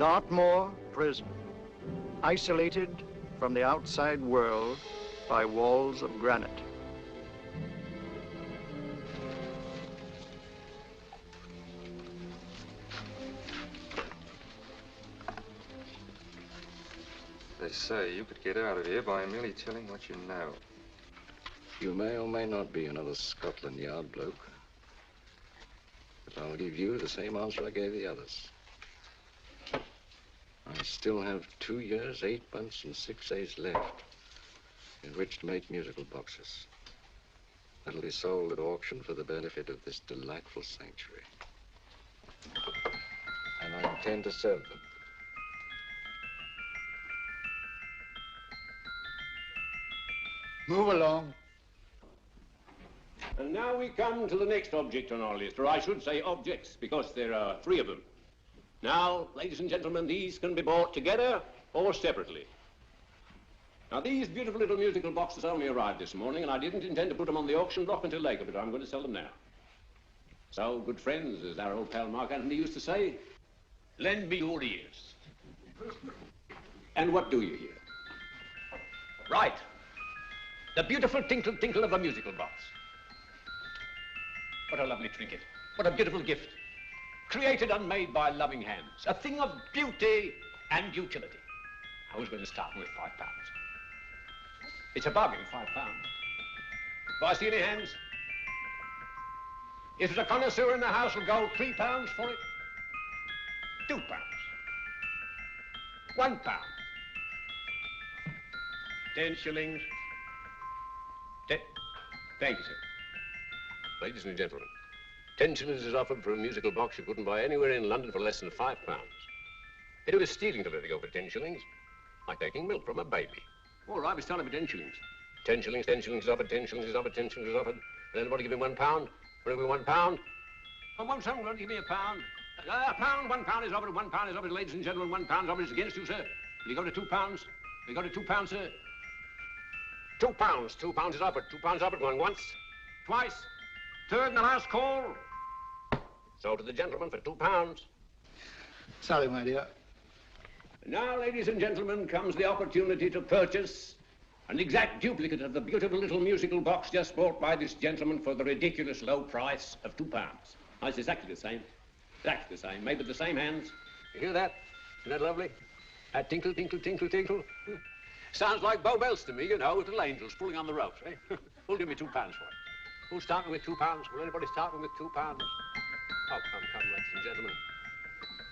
Dartmoor Prison, isolated from the outside world by walls of granite. They say you could get out of here by merely telling what you know. You may or may not be another Scotland Yard bloke. But I'll give you the same answer I gave the others. I still have 2 years, 8 months, and 6 days left in which to make musical boxes. That'll be sold at auction for the benefit of this delightful sanctuary. And I intend to sell them. Move along. And now we come to the next object on our list, or I should say objects, because there are 3 of them. Now, ladies and gentlemen, these can be bought together or separately. Now, these beautiful little musical boxes only arrived this morning, and I didn't intend to put them on the auction block until later, but I'm going to sell them now. So, good friends, as our old pal Mark Antony used to say, lend me your ears. And what do you hear? Right. The beautiful tinkle tinkle of a musical box. What a lovely trinket. What a beautiful gift. Created and made by loving hands. A thing of beauty and utility. I was going to start with £5. It's a bargain, £5. Do I see any hands? If there's a connoisseur in the house, will go £3 for it. £2. £1. 10 shillings. Thank you, sir. Ladies and gentlemen, 10 shillings is offered for a musical box you couldn't buy anywhere in London for less than £5. It was stealing to let it go for 10 shillings, like taking milk from a baby. All right, we started for 10 shillings. 10 shillings, 10 shillings is offered, 10 shillings is offered, 10 shillings is offered. And anybody give me £1? Will it be £1? Oh, won't someone give me £1? A pound, £1 is offered, £1 is offered, ladies and gentlemen, £1 offered is against you, sir. Will you go to £2? Will you go to £2, sir? £2, £2 is offered, £2 offered, going once, twice, third and the last call. So to the gentleman for £2. Sorry, my dear. Now, ladies and gentlemen, comes the opportunity to purchase an exact duplicate of the beautiful little musical box just bought by this gentleman for the ridiculous low price of £2. Oh, it's exactly the same. Exactly the same. Made with the same hands. You hear that? Isn't that lovely? That tinkle, tinkle, tinkle, tinkle. Sounds like Bow Bells to me, you know, little angels pulling on the ropes, eh? Who'll give me £2 for it? Who's starting with £2? Will anybody starting with £2? Oh, come, ladies and gentlemen.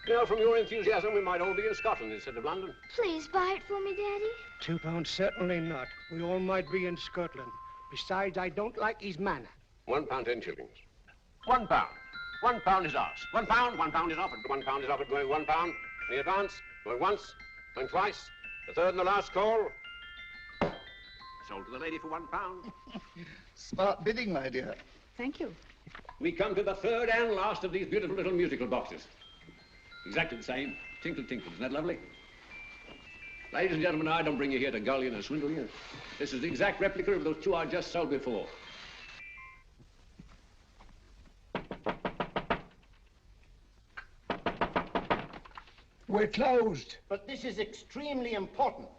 You know, from your enthusiasm, we might all be in Scotland instead of London. Please buy it for me, Daddy. £2, certainly not. We all might be in Scotland. Besides, I don't like his manner. £1, 10 shillings. £1. £1 is ours. £1, £1 is offered. £1 is offered, going £1. In advance, going once, going twice. The third and the last call. Sold to the lady for £1. Smart bidding, my dear. Thank you. We come to the third and last of these beautiful little musical boxes. Exactly the same. Tinkle, tinkle. Isn't that lovely? Ladies and gentlemen, I don't bring you here to gull you and swindle you. This is the exact replica of those 2 I just sold before. We're closed. But this is extremely important.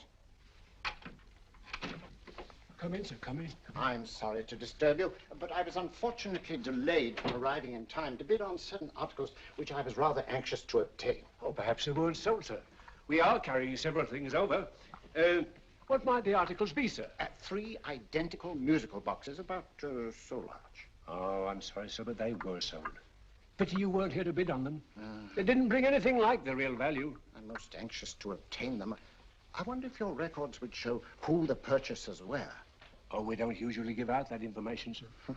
Come in, sir, come in. I'm sorry to disturb you, but I was unfortunately delayed from arriving in time to bid on certain articles which I was rather anxious to obtain. Oh, perhaps they weren't sold, sir. We are carrying several things over. What might the articles be, sir? 3 identical musical boxes, about so large. Oh, I'm sorry, sir, but they were sold. Pity you weren't here to bid on them. They didn't bring anything like the real value. I'm most anxious to obtain them. I wonder if your records would show who the purchasers were. Oh, we don't usually give out that information, sir.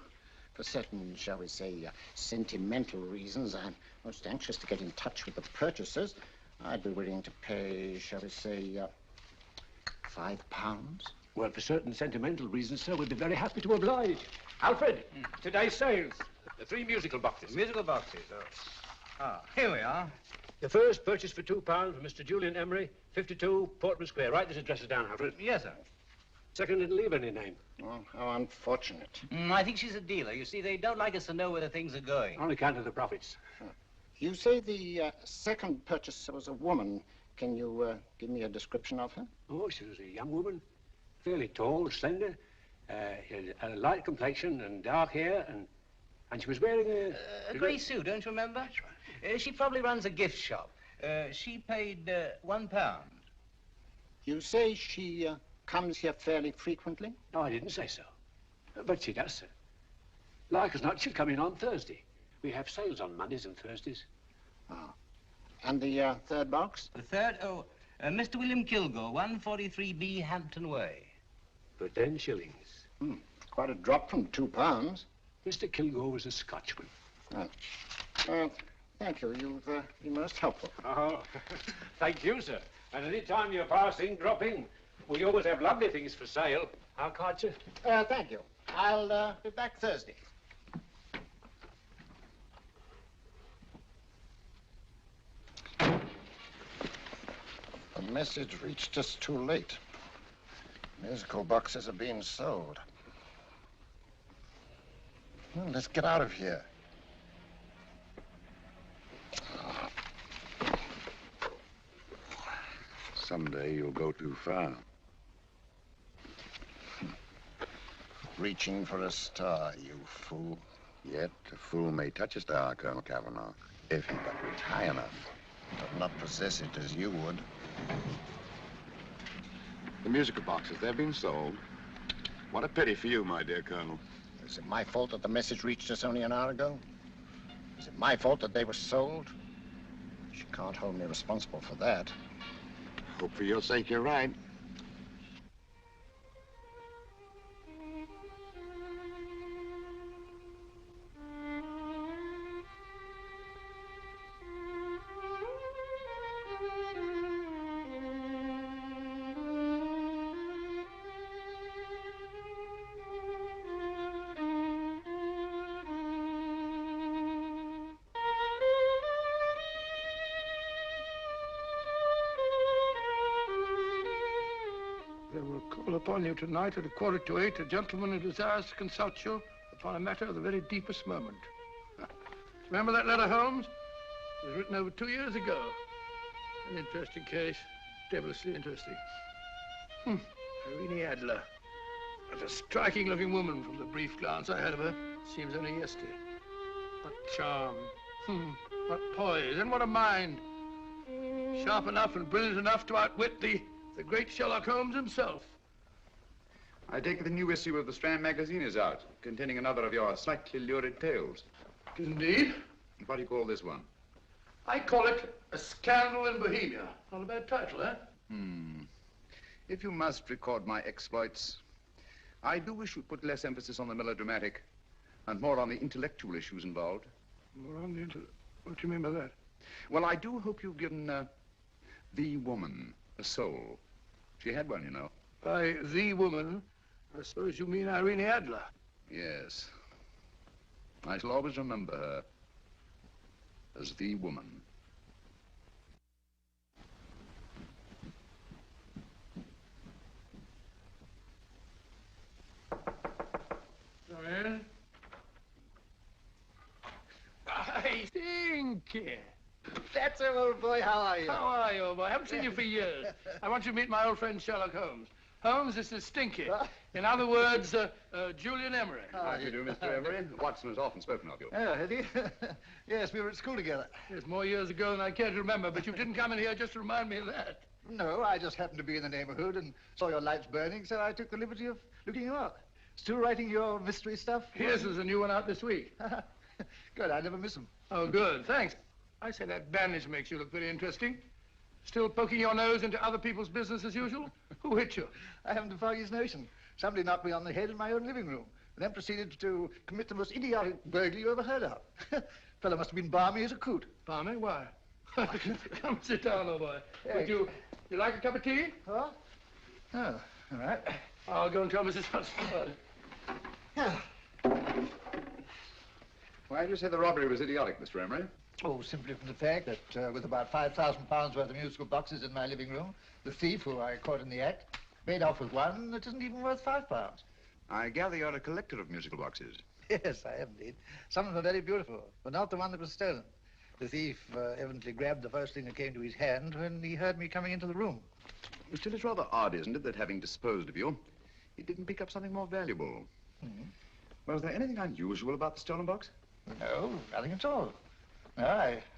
For certain, shall we say, sentimental reasons, I'm most anxious to get in touch with the purchasers. I'd be willing to pay, shall we say, £5. Well, for certain sentimental reasons, sir, we'd be very happy to oblige. Alfred, today's sales. The 3 musical boxes. Musical boxes, oh. Ah, here we are. The first purchased for £2 for Mr. Julian Emery, 52 Portman Square. Write this address down, Alfred. Yes, sir. Second didn't leave any name. Oh, how unfortunate. I think she's a dealer. You see, they don't like us to know where the things are going. On account of the profits. You say the second purchaser was a woman. Can you give me a description of her? Oh, she was a young woman, fairly tall, slender, had a light complexion and dark hair, and she was wearing a grey suit, don't you remember? That's right. She probably runs a gift shop. She paid £1. You say she comes here fairly frequently? No, I didn't say so. But she does, sir. Like as not, she'll come in on Thursday. We have sales on Mondays and Thursdays. Ah. And the third box? The third? Oh, Mr. William Kilgore, 143B Hampton Way. For 10 shillings. Quite a drop from £2. Mr. Kilgore was a Scotchman. Oh. Thank you. You've been most helpful. Oh, thank you, sir. And any time you're passing, drop in. We always have lovely things for sale. How can't you? Thank you. I'll be back Thursday. The message reached us too late. Musical boxes are being sold. Well, let's get out of here. Someday you'll go too far. Reaching for a star, you fool. Yet a fool may touch a star, Colonel Cavanaugh, if he but reach high enough. But not possess it as you would. The musical boxes, they're being sold. What a pity for you, my dear Colonel. Is it my fault that the message reached us only an hour ago? Is it my fault that they were sold? She can't hold me responsible for that. Hope for your sake you're right. Upon you tonight at 7:45, a gentleman who desires to consult you upon a matter of the very deepest moment. Remember that letter, Holmes? It was written over 2 years ago. An interesting case, devilishly interesting. Irene Adler. What a striking-looking woman from the brief glance I had of her. Seems only yesterday. What charm. What poise, and what a mind. Sharp enough and brilliant enough to outwit the great Sherlock Holmes himself. I take it the new issue of the Strand magazine is out, containing another of your slightly lurid tales. Indeed. What do you call this one? I call it A Scandal in Bohemia. Not a bad title, eh? If you must record my exploits, I do wish you'd put less emphasis on the melodramatic and more on the intellectual issues involved. More on the what do you mean by that? Well, I do hope you've given the woman a soul. She had one, you know. By the woman, I suppose you mean Irene Adler. Yes. I shall always remember her as the woman. Come in. Hey, Stinky. That's him, old boy. How are you? How are you, old boy? I haven't seen you for years. I want you to meet my old friend Sherlock Holmes. Holmes, this is Stinky. In other words, Julian Emery. How do you do, Mr. Emery? Watson has often spoken of you. Oh, has he? Yes, we were at school together. It's more years ago than I care to remember, but you didn't come in here just to remind me of that. No, I just happened to be in the neighborhood and saw your lights burning, so I took the liberty of looking you up. Still writing your mystery stuff? Yes, there's a new one out this week. Good, I never miss them. Oh, good, thanks. I say that bandage makes you look very interesting. Still poking your nose into other people's business as usual? Who hit you? I haven't the foggiest notion. Somebody knocked me on the head in my own living room, and then proceeded to commit the most idiotic burglary you ever heard of. Fellow must have been balmy as a coot. Balmy? Why? Come sit down, old boy. Hey. Would you like a cup of tea? Huh? Oh, all right. I'll go and tell Mrs. Hudson. Why do you say the robbery was idiotic, Mr. Emery? Oh, simply from the fact that with about £5,000 worth of musical boxes in my living room, the thief, who I caught in the act, made off with one that isn't even worth £5. I gather you're a collector of musical boxes. Yes, I am indeed. Some of them are very beautiful, but not the one that was stolen. The thief evidently grabbed the first thing that came to his hand when he heard me coming into the room. Still, it's rather odd, isn't it, that having disposed of you, he didn't pick up something more valuable. Mm-hmm. Was there anything unusual about the stolen box? No, nothing at all. No,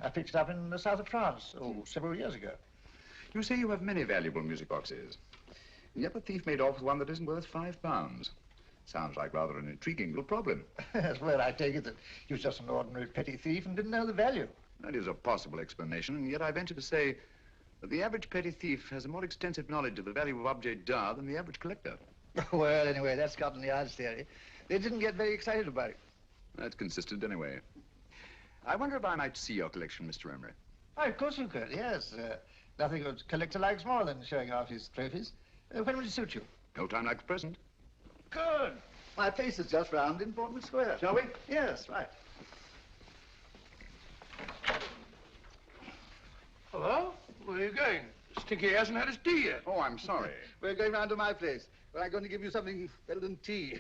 I picked it up in the south of France, several years ago. You say you have many valuable music boxes. And yet the thief made off with one that isn't worth £5. Sounds like rather an intriguing little problem. Well, I take it that he was just an ordinary petty thief and didn't know the value. That is a possible explanation, and yet I venture to say that the average petty thief has a more extensive knowledge of the value of objets d'art than the average collector. Well, anyway, that's Scotland Yard's theory. They didn't get very excited about it. That's consistent anyway. I wonder if I might see your collection, Mr. Emery. Oh, of course you could, yes. Nothing a collector likes more than showing off his trophies. When would it suit you? No time like the present. Good. My place is just round in Portman Square. Shall we? Yes, right. Hello? Where are you going? Stinky hasn't had his tea yet. Oh, I'm sorry. We're going round to my place, where I'm going to give you something better than tea.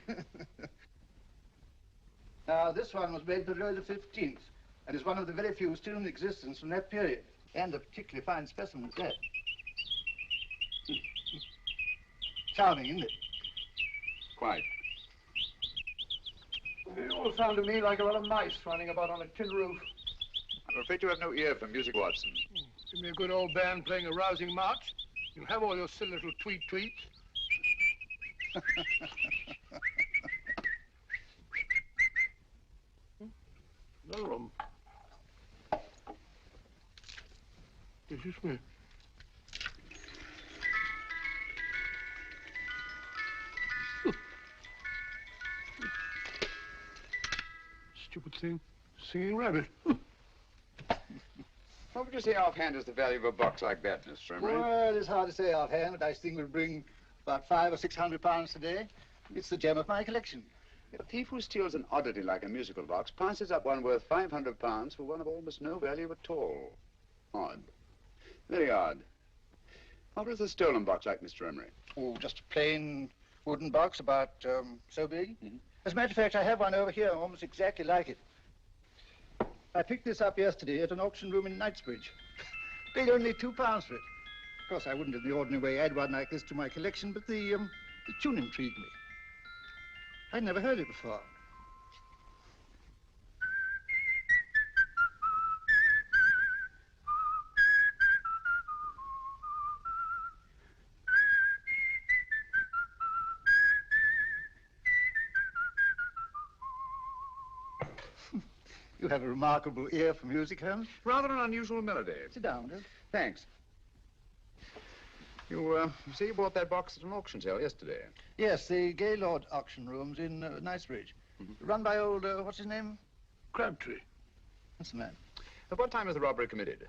Now, this one was made for Louis XV, and is one of the very few still in existence from that period, and a particularly fine specimen at that. Charming, isn't it? Quite. They all sound to me like a lot of mice running about on a tin roof. I'm afraid you have no ear for music, Watson. Give me a good old band playing a rousing march. You'll have all your silly little tweets. Another room. Is this me? Stupid thing. Singing rabbit. What would you say offhand is the value of a box like that, Mr. Emery? Well, it's hard to say offhand, but I think will bring about £500 or £600 today. It's the gem of my collection. A thief who steals an oddity like a musical box passes up one worth £500 for one of almost no value at all. Odd. Very odd. What was the stolen box like, Mr. Emery? Oh, just a plain wooden box about so big. Mm-hmm. As a matter of fact, I have one over here almost exactly like it. I picked this up yesterday at an auction room in Knightsbridge. Paid only £2 for it. Of course, I wouldn't in the ordinary way add one like this to my collection, but the tune intrigued me. I'd never heard it before. You have a remarkable ear for music, Holmes. Rather an unusual melody. Sit down, Bill. Thanks. You say you bought that box at an auction sale yesterday? Yes, the Gaylord auction rooms in Knightsbridge. Mm-hmm. Run by old, what's his name? Crabtree. That's the man. At what time was the robbery committed?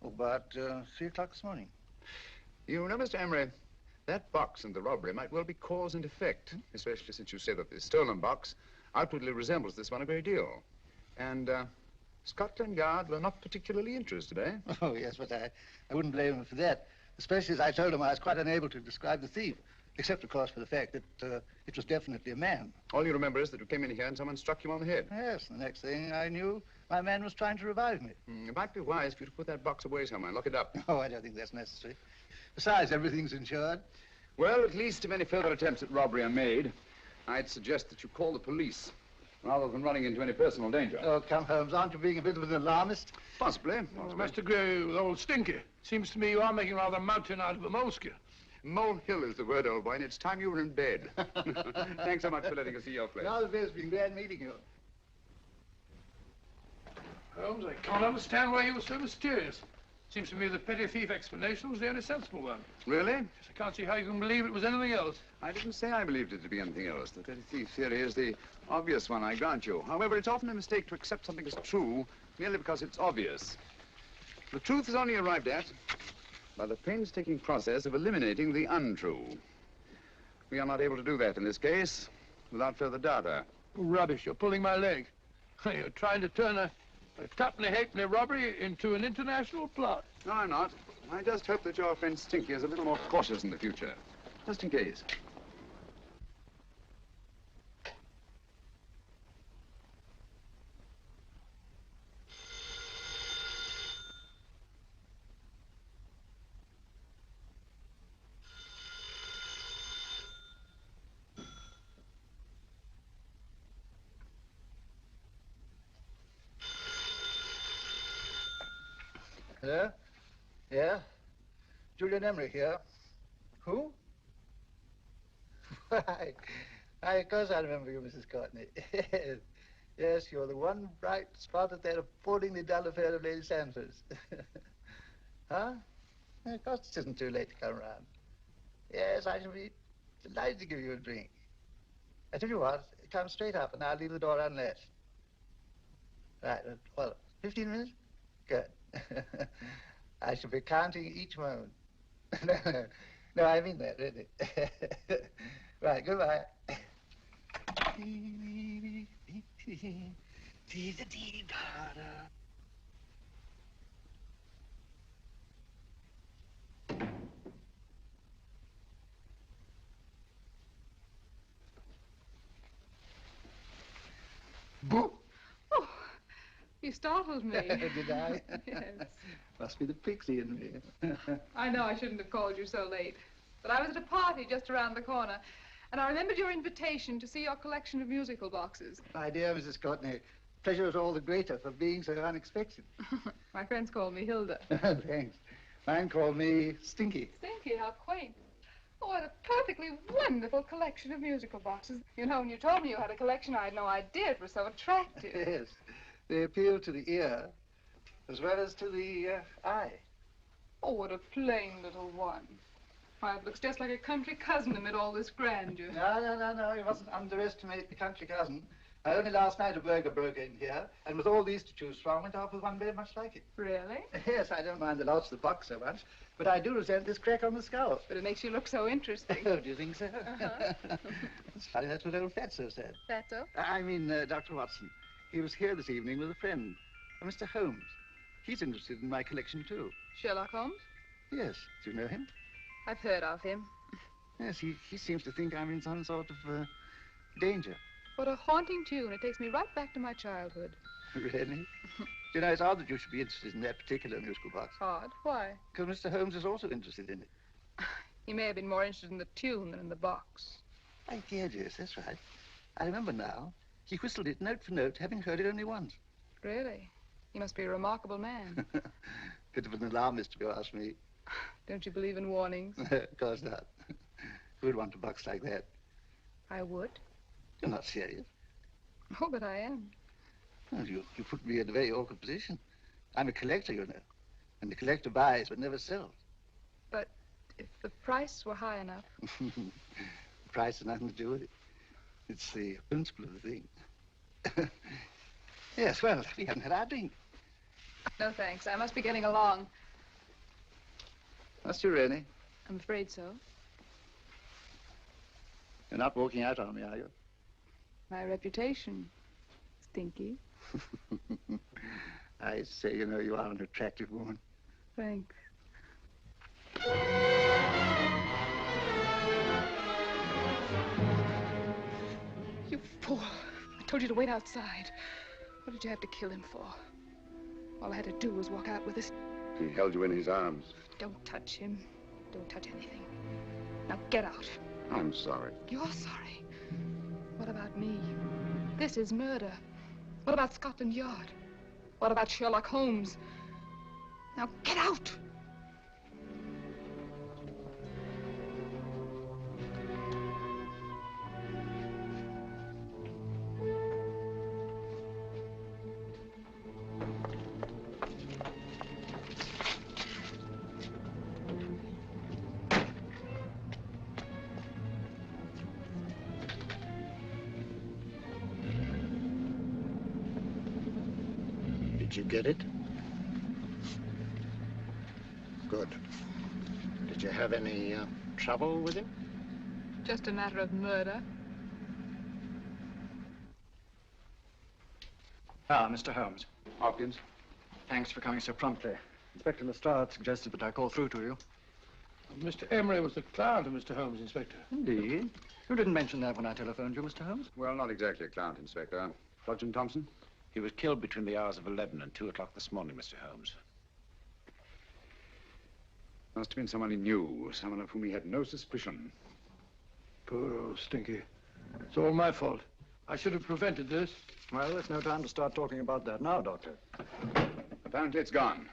Oh, about 3 o'clock this morning. You know, Mr. Emery, that box and the robbery might well be cause and effect, especially since you say that the stolen box outwardly resembles this one a great deal. And Scotland Yard were not particularly interested, eh? Oh, yes, but I wouldn't blame him for that, especially as I told him I was quite unable to describe the thief, except, of course, for the fact that it was definitely a man. All you remember is that you came in here and someone struck you on the head. Yes, the next thing I knew, my man was trying to revive me. It might be wise for you to put that box away somewhere and lock it up. Oh, I don't think that's necessary. Besides, everything's insured. Well, at least if any further attempts at robbery are made, I'd suggest that you call the police, rather than running into any personal danger. Oh, come, Holmes, aren't you being a bit of an alarmist? Possibly. Well, Mr. Gray with old Stinky. Seems to me you are making rather a mountain out of a moleskin. Molehill is the word, old boy, and it's time you were in bed. Thanks so much for letting us see your place. Now the best, been glad meeting you. Holmes, I can't understand why you were so mysterious. Seems to me the petty thief explanation was the only sensible one. Really? Yes, I can't see how you can believe it was anything else. I didn't say I believed it to be anything else. The petty thief theory is the obvious one, I grant you. However, it's often a mistake to accept something as true merely because it's obvious. The truth is only arrived at by the painstaking process of eliminating the untrue. We are not able to do that in this case without further data. Rubbish, you're pulling my leg. You're trying to turn a tuppenny halfpenny robbery into an international plot. No, I'm not. I just hope that your friend Stinky is a little more cautious in the future, just in case. Hello? Yeah? Julian Emery here. Who? Why, of course I remember you, Mrs. Courtney. Yes. Yes, you're the one bright spot at that appallingly dull affair of Lady Sanford's. Huh? Of course it isn't too late to come round. Yes, I shall be delighted to give you a drink. I tell you what, come straight up and I'll leave the door unlatched. Right, well, 15 minutes? Good. I shall be counting each moment. No, I mean that, really. Right, goodbye. Boo! Oh, you startled me. Did I? Yes. Must be the pixie in me. I know I shouldn't have called you so late, but I was at a party just around the corner, and I remembered your invitation to see your collection of musical boxes. My dear Mrs. Courtney, pleasure is all the greater for being so unexpected. My friends call me Hilda. Thanks. Mine called me Stinky. Stinky, how quaint. Oh, what a perfectly wonderful collection of musical boxes. You know, when you told me you had a collection, I had no idea it was so attractive. Yes. They appeal to the ear as well as to the eye. Oh, what a plain little one. Why, it looks just like a country cousin amid all this grandeur. No. You mustn't underestimate the country cousin. Only last night a burglar broke in here, and with all these to choose from, went off with one very much like it. Really? Yes, I don't mind the loss of the box so much, but I do resent this crack on the skull. But it makes you look so interesting. Oh, do you think so? Uh-huh. It's funny, that's what old Fatso said. Fatso? I mean, Dr. Watson. He was here this evening with a friend, Mr. Holmes. He's interested in my collection, too. Sherlock Holmes? Yes. Do you know him? I've heard of him. Yes, he seems to think I'm in some sort of danger. What a haunting tune. It takes me right back to my childhood. Really? You know, it's odd that you should be interested in that particular musical box. Odd? Why? Because Mr. Holmes is also interested in it. He may have been more interested in the tune than in the box. My dear, yes, that's right. I remember now. He whistled it note for note, having heard it only once. Really? He must be a remarkable man. Bit of an alarmist, if you ask me. Don't you believe in warnings? Of course not. Who'd want a box like that? I would. You're not serious. Oh, but I am. Well, you put me in a very awkward position. I'm a collector, you know. And the collector buys but never sells. But if the price were high enough... The price has nothing to do with it. It's the principle of the thing. Yes, well, we haven't had our drink. No, thanks. I must be getting along. Must you really? I'm afraid so. You're not walking out on me, are you? My reputation, Stinky. I say, you know, you are an attractive woman. Thanks. You fool. I told you to wait outside. What did you have to kill him for? All I had to do was walk out with this. He held you in his arms. Don't touch him. Don't touch anything. Now get out. I'm sorry. You're sorry. What about me? This is murder. What about Scotland Yard? What about Sherlock Holmes? Now get out! Did you get it? Good. Did you have any trouble with him? Just a matter of murder. Ah, Mr. Holmes. Hopkins. Thanks for coming so promptly. Inspector Lestrade suggested that I call through to you. Mr. Emery was the client of Mr. Holmes, Inspector. Indeed. You didn't mention that when I telephoned you, Mr. Holmes. Well, not exactly a client, Inspector. Sergeant Thompson? He was killed between the hours of 11 and 2 o'clock this morning, Mr. Holmes. Must have been someone he knew, someone of whom he had no suspicion. Poor old Stinky. It's all my fault. I should have prevented this. Well, there's no time to start talking about that now, Doctor. Apparently it's gone.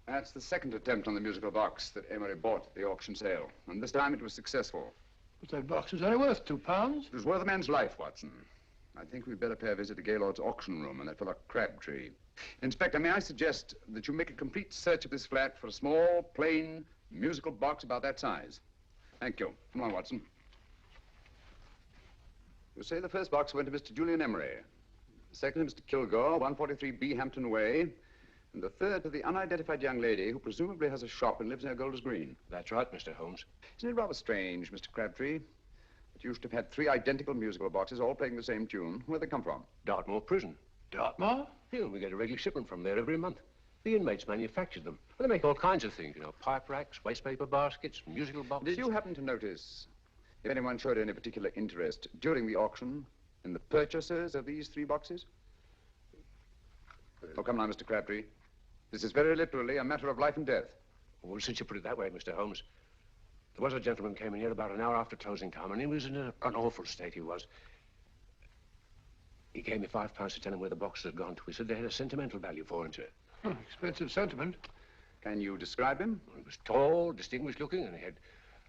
That's the second attempt on the musical box that Emery bought at the auction sale. And this time it was successful. But that box was only worth £2. It was worth a man's life, Watson. I think we'd better pay a visit to Gaylord's auction room and that fellow Crabtree. Inspector, may I suggest that you make a complete search of this flat for a small, plain, musical box about that size? Thank you. Come on, Watson. You say the first box went to Mr. Julian Emery. The second to Mr. Kilgore, 143B Hampton Way. And the third to the unidentified young lady who presumably has a shop and lives near Golders Green. That's right, Mr. Holmes. Isn't it rather strange, Mr. Crabtree, that you should have had 3 identical musical boxes all playing the same tune? Where'd they come from? Dartmoor Prison. Dartmoor? Yeah, we get a regular shipment from there every month. The inmates manufacture them. Well, they make all kinds of things, you know, pipe racks, wastepaper baskets, musical boxes. Did you happen to notice if anyone showed any particular interest during the auction in the purchasers of these 3 boxes? Oh, come now, Mr. Crabtree. This is very literally a matter of life and death. Well, since you put it that way, Mr. Holmes, there was a gentleman came in here about an hour after closing time, and he was in an awful state, he was. He gave me £5 to tell him where the boxes had gone to. He said they had a sentimental value for him, sir. Expensive sentiment. Can you describe him? He was tall, distinguished looking, and he had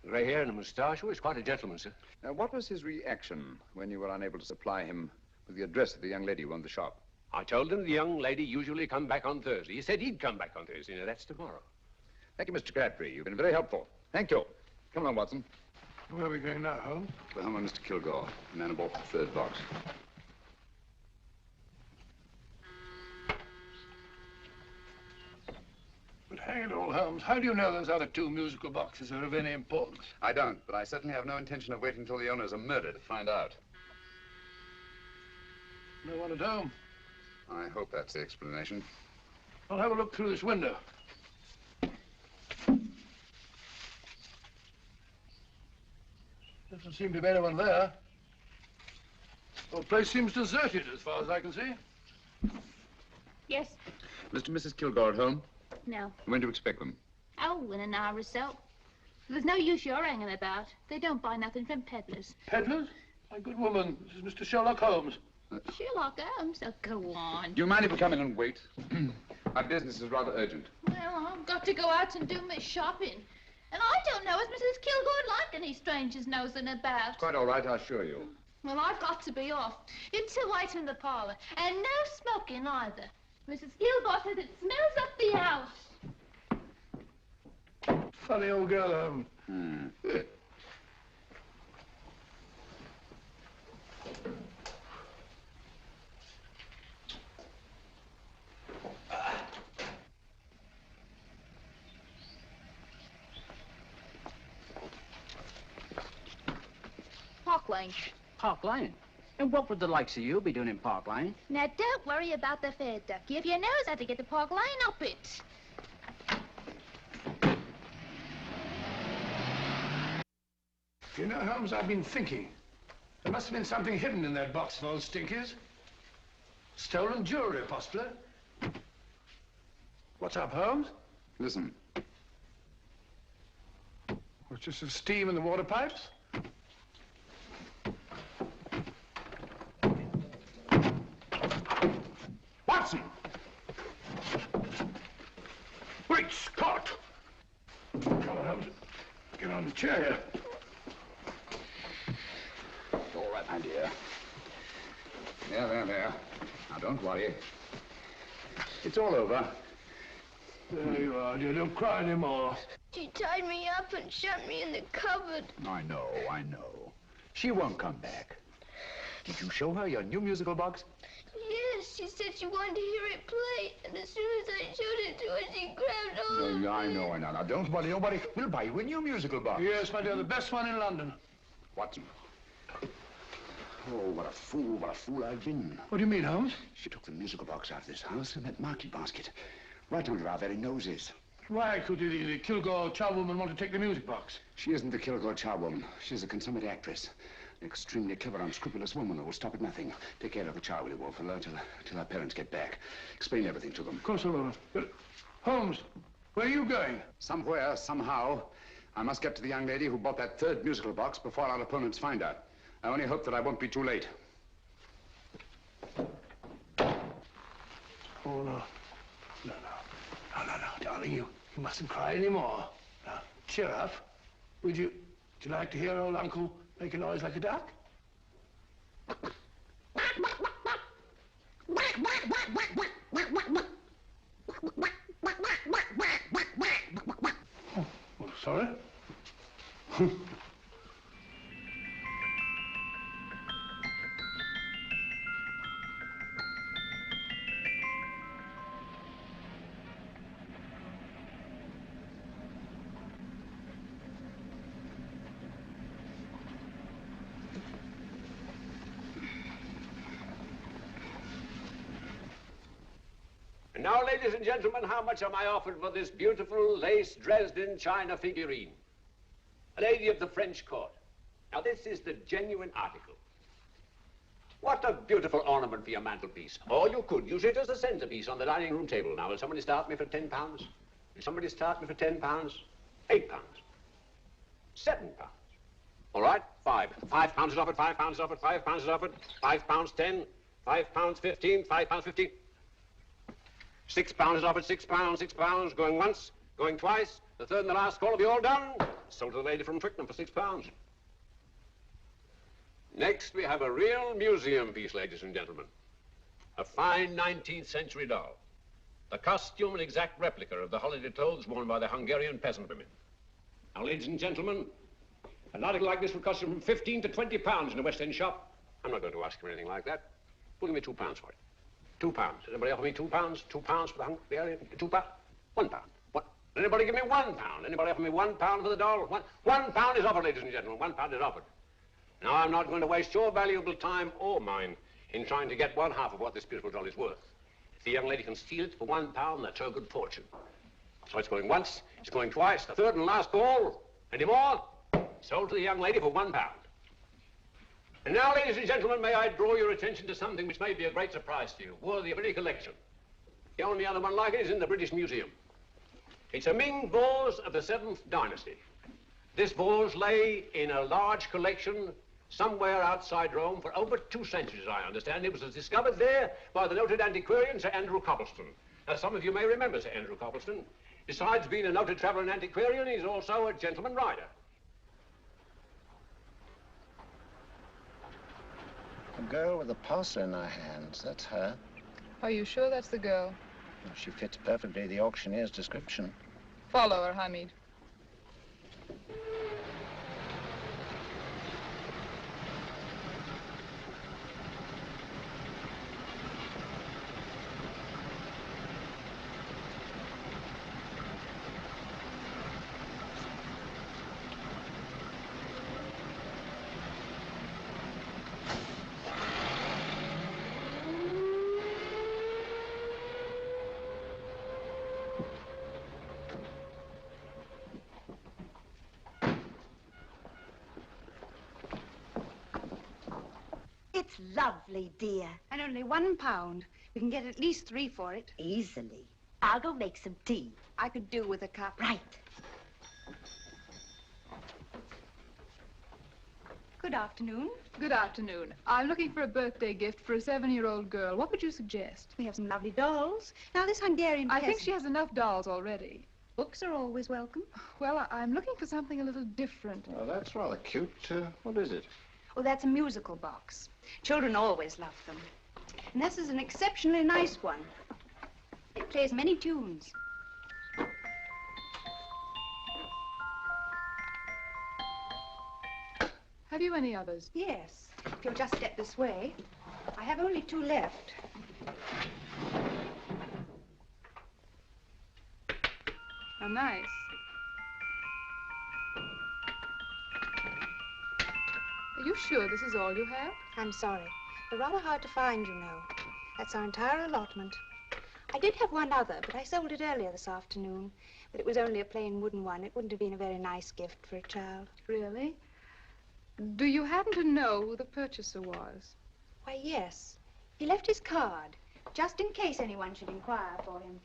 grey hair and a moustache. Oh, he was quite a gentleman, sir. Now, what was his reaction when you were unable to supply him with the address of the young lady who owned the shop? I told him the young lady usually come back on Thursday. He said he'd come back on Thursday. Now, that's tomorrow. Thank you, Mr. Crabtree. You've been very helpful. Thank you. Come on, Watson. Where are we going now, Holmes? To the home of Mr. Kilgore, the man who bought the 3rd box. But hang it all, Holmes, how do you know those other 2 musical boxes are of any importance? I don't, but I certainly have no intention of waiting until the owners are murdered to find out. No one at home. I hope that's the explanation. I'll have a look through this window. Doesn't seem to be anyone there. The whole place seems deserted as far as I can see. Yes? Mr. and Mrs. Kilgore at home? No. When do you expect them? Oh, in an hour or so. There's no use you're hanging about. They don't buy nothing from peddlers. Peddlers? My good woman, this is Mr. Sherlock Holmes. Sherlock Holmes? Oh, go on. Do you mind if we come in and wait? My business is rather urgent. Well, I've got to go out and do my shopping. And I don't know if Mrs. Kilgore like any strangers nosing about. Quite all right, I assure you. Well, I've got to be off. You two wait in the parlor. And no smoking either. Mrs. Kilgore says it smells up the house. Funny old girl, Holmes. Park Lane. Park Lane? And what would the likes of you be doing in Park Lane? Now, don't worry about the fare, Ducky. If you knows how to get to Park Lane, up it. You know, Holmes, I've been thinking. There must have been something hidden in that box of old Stinky's. Stolen jewelry, possibly. What's up, Holmes? Listen. What's just some steam in the water pipes? Watson! Great Scott! Come on, Holmes. Get on the chair here. All right, my dear. There. Now, don't worry. It's all over. There you are, dear. Don't cry anymore. She tied me up and shut me in the cupboard. I know. She won't come back. Did you show her your new musical box? Yes, she said she wanted to hear it play, and as soon as I showed it to her, she grabbed hold of me. I know. Now, don't worry. We'll buy you a new musical box. Yes, my dear, the best one in London. Watson. Oh, what a fool I've been. What do you mean, Holmes? She took the musical box out of this house in that market basket, right under our very noses. Why could the Kilgore charwoman want to take the music box? She isn't the Kilgore charwoman. She's a consummate actress. An extremely clever, unscrupulous woman who will stop at nothing. Take care of the child, will you, Wolfe, till our parents get back. Explain everything to them. Of course I will. But, Holmes, where are you going? Somewhere, somehow. I must get to the young lady who bought that 3rd musical box before our opponents find out. I only hope that I won't be too late. Oh, no, darling. darling, you mustn't cry anymore. Now, cheer up. Would you like to hear old Uncle make a noise like a duck? Oh, sorry. And now, ladies and gentlemen, how much am I offered for this beautiful lace Dresden china figurine? A lady of the French court. Now, this is the genuine article. What a beautiful ornament for your mantelpiece. Or you could use it as a centerpiece on the dining room table. Now, will somebody start me for £10? Will somebody start me for £10? £8? £7? All right, £5 is offered, £5 is offered, £5 is offered, £5, 10, £5, 15, £5, 15. £6 is offered, £6, going once, going twice. The third and the last call will be all done. Sold to the lady from Twickenham for £6. Next, we have a real museum piece, ladies and gentlemen. A fine 19th century doll. The costume an exact replica of the holiday clothes worn by the Hungarian peasant women. Now, ladies and gentlemen, an article like this would cost you from £15 to £20 in a West End shop. I'm not going to ask for anything like that. Will give me £2 for it. £2. Does anybody offer me £2? £2 for the Hungarian? £2? £1. What? Anybody give me £1? Anybody offer me £1 for the doll? £1 is offered, ladies and gentlemen. £1 is offered. Now, I'm not going to waste your valuable time or mine in trying to get one half of what this beautiful doll is worth. If the young lady can steal it for £1, that's her good fortune. So it's going once, it's going twice, the third and last call. Any more? Sold to the young lady for £1. And now, ladies and gentlemen, may I draw your attention to something which may be a great surprise to you, worthy of any collection. The only other one like it is in the British Museum. It's a Ming vase of the 7th dynasty. This vase lay in a large collection somewhere outside Rome for over 2 centuries, I understand. It was discovered there by the noted antiquarian, Sir Andrew Coppleston. Now, some of you may remember Sir Andrew Coppleston. Besides being a noted traveller and antiquarian, he's also a gentleman rider. A girl with a parcel in her hands, that's her. Are you sure that's the girl? Well, she fits perfectly the auctioneer's description. Follow her, Hamid. It's lovely, dear. And only £1. We can get at least 3 for it. Easily. I'll go make some tea. I could do with a cup. Right. Good afternoon. Good afternoon. I'm looking for a birthday gift for a 7-year-old girl. What would you suggest? We have some lovely dolls. Now, this Hungarian I peasant... think she has enough dolls already. Books are always welcome. Well, I'm looking for something a little different. Oh, that's rather cute. What is it? Oh, that's a musical box. Children always love them. And this is an exceptionally nice one. It plays many tunes. Have you any others? Yes. If you'll just step this way. I have only 2 left. How nice. Are you sure this is all you have? I'm sorry. They're rather hard to find, you know. That's our entire allotment. I did have one other, but I sold it earlier this afternoon. But it was only a plain wooden one. It wouldn't have been a very nice gift for a child. Really? Do you happen to know who the purchaser was? Why, yes. He left his card, just in case anyone should inquire for him.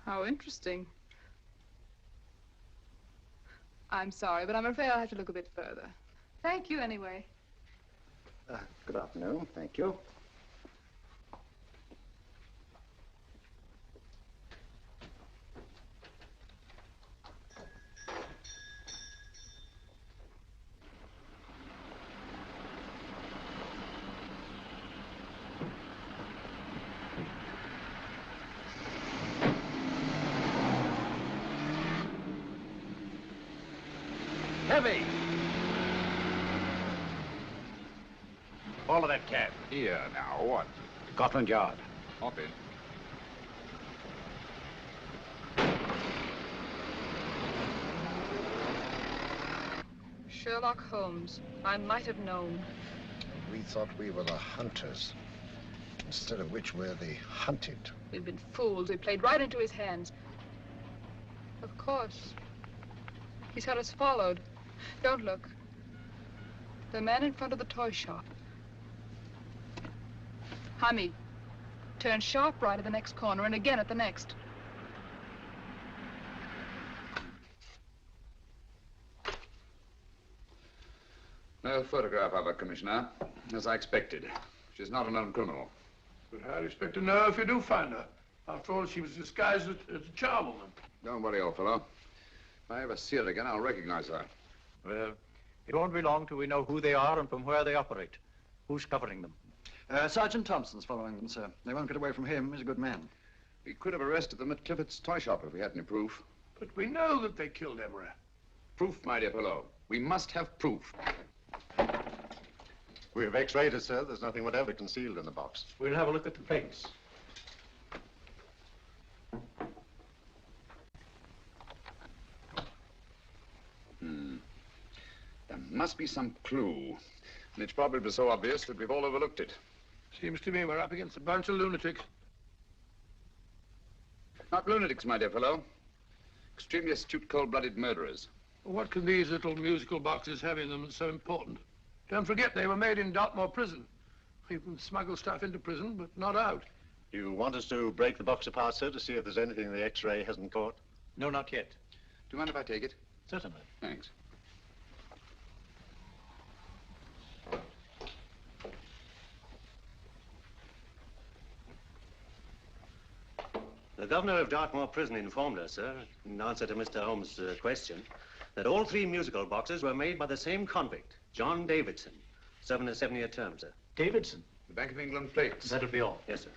How interesting. I'm sorry, but I'm afraid I'll have to look a bit further. Thank you anyway. Good afternoon. Thank you. Heavy! Follow that cab. Here now, what? Scotland Yard. Hop in. Sherlock Holmes. I might have known. We thought we were the hunters, instead of which we're the hunted. We've been fools. We played right into his hands. Of course. He's had us followed. Don't look. The man in front of the toy shop. Hamid, turn sharp right at the next corner and again at the next. No photograph of her, Commissioner, as I expected. She's not a known criminal. But how do you expect to know if you do find her? After all, she was disguised as a charwoman. Don't worry, old fellow. If I ever see her again, I'll recognize her. Well, it won't be long till we know who they are and from where they operate. Who's covering them? Sergeant Thompson's following them, sir. They won't get away from him. He's a good man. We could have arrested them at Clifford's toy shop if we had any proof. But we know that they killed Emery. Proof, my dear fellow. We must have proof. We have x-rayed it, sir. There's nothing whatever concealed in the box. We'll have a look at the plates. There must be some clue. And it's probably so obvious that we've all overlooked it. Seems to me we're up against a bunch of lunatics. Not lunatics, my dear fellow. Extremely astute, cold-blooded murderers. What can these little musical boxes have in them that's so important? Don't forget, they were made in Dartmoor Prison. You can smuggle stuff into prison, but not out. You want us to break the box apart, sir, to see if there's anything the x-ray hasn't caught? No, not yet. Do you mind if I take it? Certainly. Thanks. The governor of Dartmoor Prison informed us, sir, in answer to Mr. Holmes' question, that all 3 musical boxes were made by the same convict, John Davidson, serving a 7-year term, sir. Davidson? The Bank of England plates. That'll be all. Yes, sir.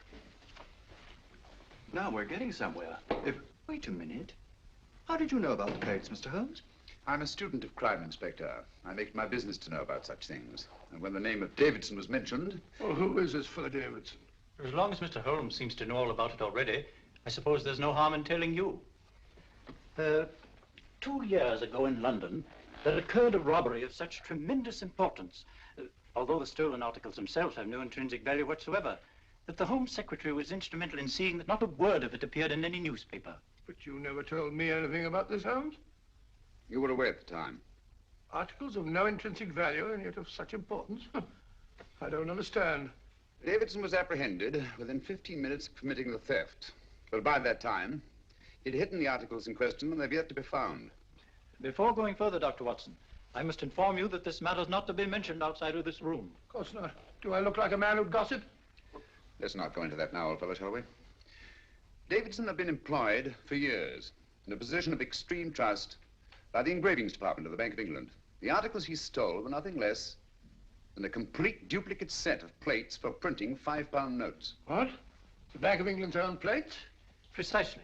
Now we're getting somewhere. Wait a minute. How did you know about the plates, Mr. Holmes? I'm a student of crime, Inspector. I make it my business to know about such things. And when the name of Davidson was mentioned... Well, who is this fellow Davidson? As long as Mr. Holmes seems to know all about it already, I suppose there's no harm in telling you. 2 years ago in London, there occurred a robbery of such tremendous importance, although the stolen articles themselves have no intrinsic value whatsoever, that the Home Secretary was instrumental in seeing that not a word of it appeared in any newspaper. But you never told me anything about this, Holmes. You were away at the time. Articles of no intrinsic value and yet of such importance? I don't understand. Davidson was apprehended within 15 minutes of committing the theft. But by that time, he'd hidden the articles in question and they've yet to be found. Before going further, Dr. Watson, I must inform you that this matter's not to be mentioned outside of this room. Of course not. Do I look like a man who'd gossip? Let's not go into that now, old fellow, shall we? Davidson had been employed for years in a position of extreme trust by the engravings department of the Bank of England. The articles he stole were nothing less than a complete duplicate set of plates for printing £5 notes. What? The Bank of England's own plates? Precisely.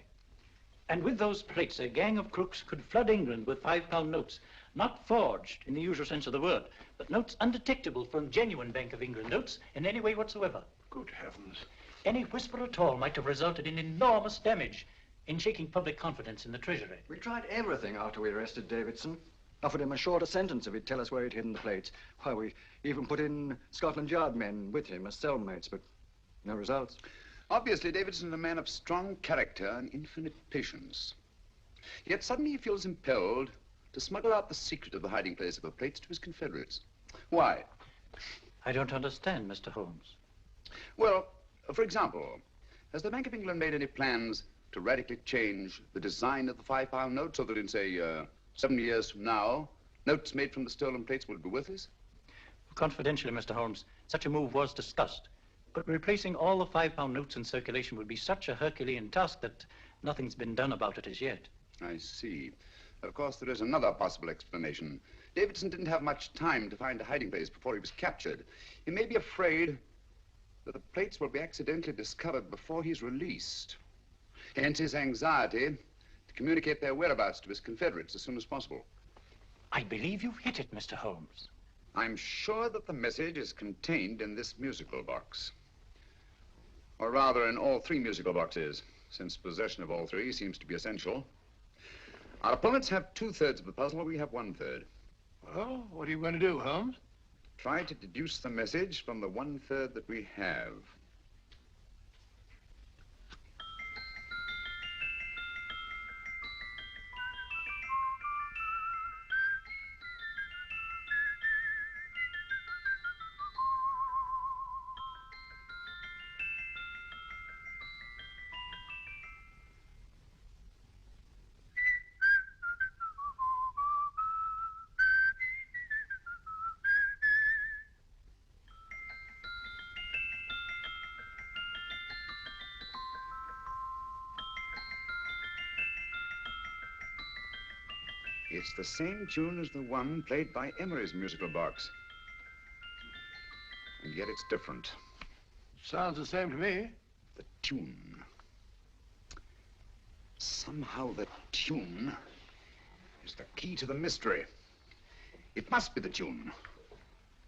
And with those plates, a gang of crooks could flood England with £5 notes, not forged in the usual sense of the word, but notes undetectable from genuine Bank of England notes in any way whatsoever. Good heavens. Any whisper at all might have resulted in enormous damage in shaking public confidence in the Treasury. We tried everything after we arrested Davidson. Offered him a shorter sentence if he'd tell us where he'd hidden the plates. Why, we even put in Scotland Yard men with him as cellmates, but no results. Obviously, Davidson is a man of strong character and infinite patience. Yet suddenly he feels impelled to smuggle out the secret of the hiding place of the plates to his confederates. Why? I don't understand, Mr. Holmes. Well, for example, has the Bank of England made any plans to radically change the design of the £5 note so that in, say, 7 years from now, notes made from the stolen plates will be worthless? Confidentially, Mr. Holmes, such a move was discussed. But replacing all the £5 notes in circulation would be such a Herculean task that nothing's been done about it as yet. I see. Of course, there is another possible explanation. Davidson didn't have much time to find a hiding place before he was captured. He may be afraid that the plates will be accidentally discovered before he's released. Hence his anxiety to communicate their whereabouts to his confederates as soon as possible. I believe you've hit it, Mr. Holmes. I'm sure that the message is contained in this musical box. Or rather, in all 3 musical boxes, since possession of all 3 seems to be essential. Our opponents have 2/3 of the puzzle, we have 1/3. Well, what are you going to do, Holmes? Try to deduce the message from the 1/3 that we have. It's the same tune as the one played by Emery's musical box. And yet it's different. Sounds the same to me. The tune. Somehow the tune is the key to the mystery. It must be the tune.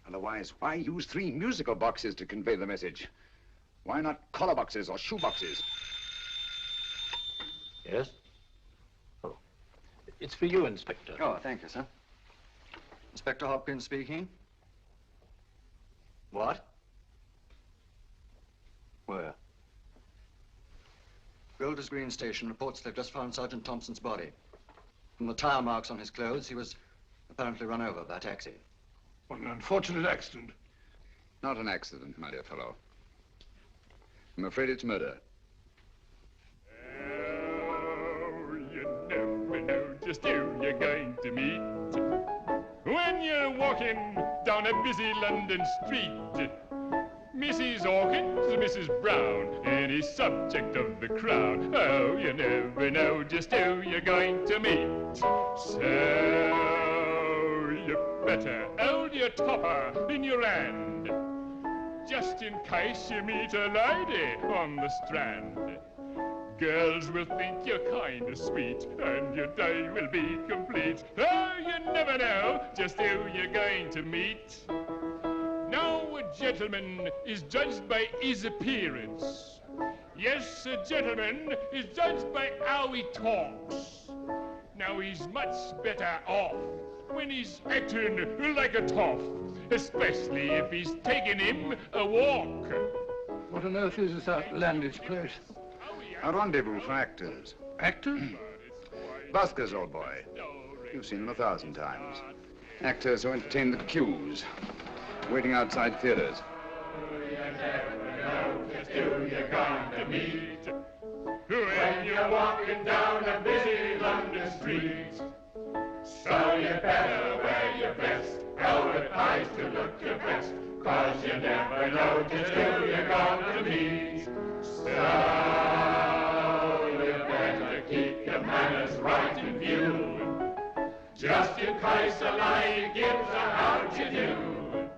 Otherwise, why use 3 musical boxes to convey the message? Why not collar boxes or shoe boxes? Yes? Oh. It's for you, Inspector. Oh, thank you, sir. Inspector Hopkins speaking. What? Where? Golders Green Station reports they've just found Sergeant Thompson's body. From the tire marks on his clothes, he was apparently run over by a taxi. What an unfortunate accident. Not an accident, my dear fellow. I'm afraid it's murder. Just who you're going to meet when you're walking down a busy London street. Mrs. Hawkins, Mrs. Brown, any subject of the crowd. Oh, you never know just who you're going to meet. So you better hold your topper in your hand, just in case you meet a lady on the Strand. Girls will think you're kind of sweet, and your day will be complete. Oh, you never know just who you're going to meet. Now, a gentleman is judged by his appearance. Yes, a gentleman is judged by how he talks. Now, he's much better off when he's acting like a toff, especially if he's taking him a walk. What on earth is this outlandish place? A rendezvous for actors. Actors? Buskers, old boy. You've seen them 1,000 times. Actors who entertain the queues, waiting outside theaters. Just who you're going to meet when you're walking down a busy London street. So you better wear your best, advertise to look your best, 'cause you never know just who you're going to meet. So you better keep your manners right in view, just in case a lady gives a how'd you do.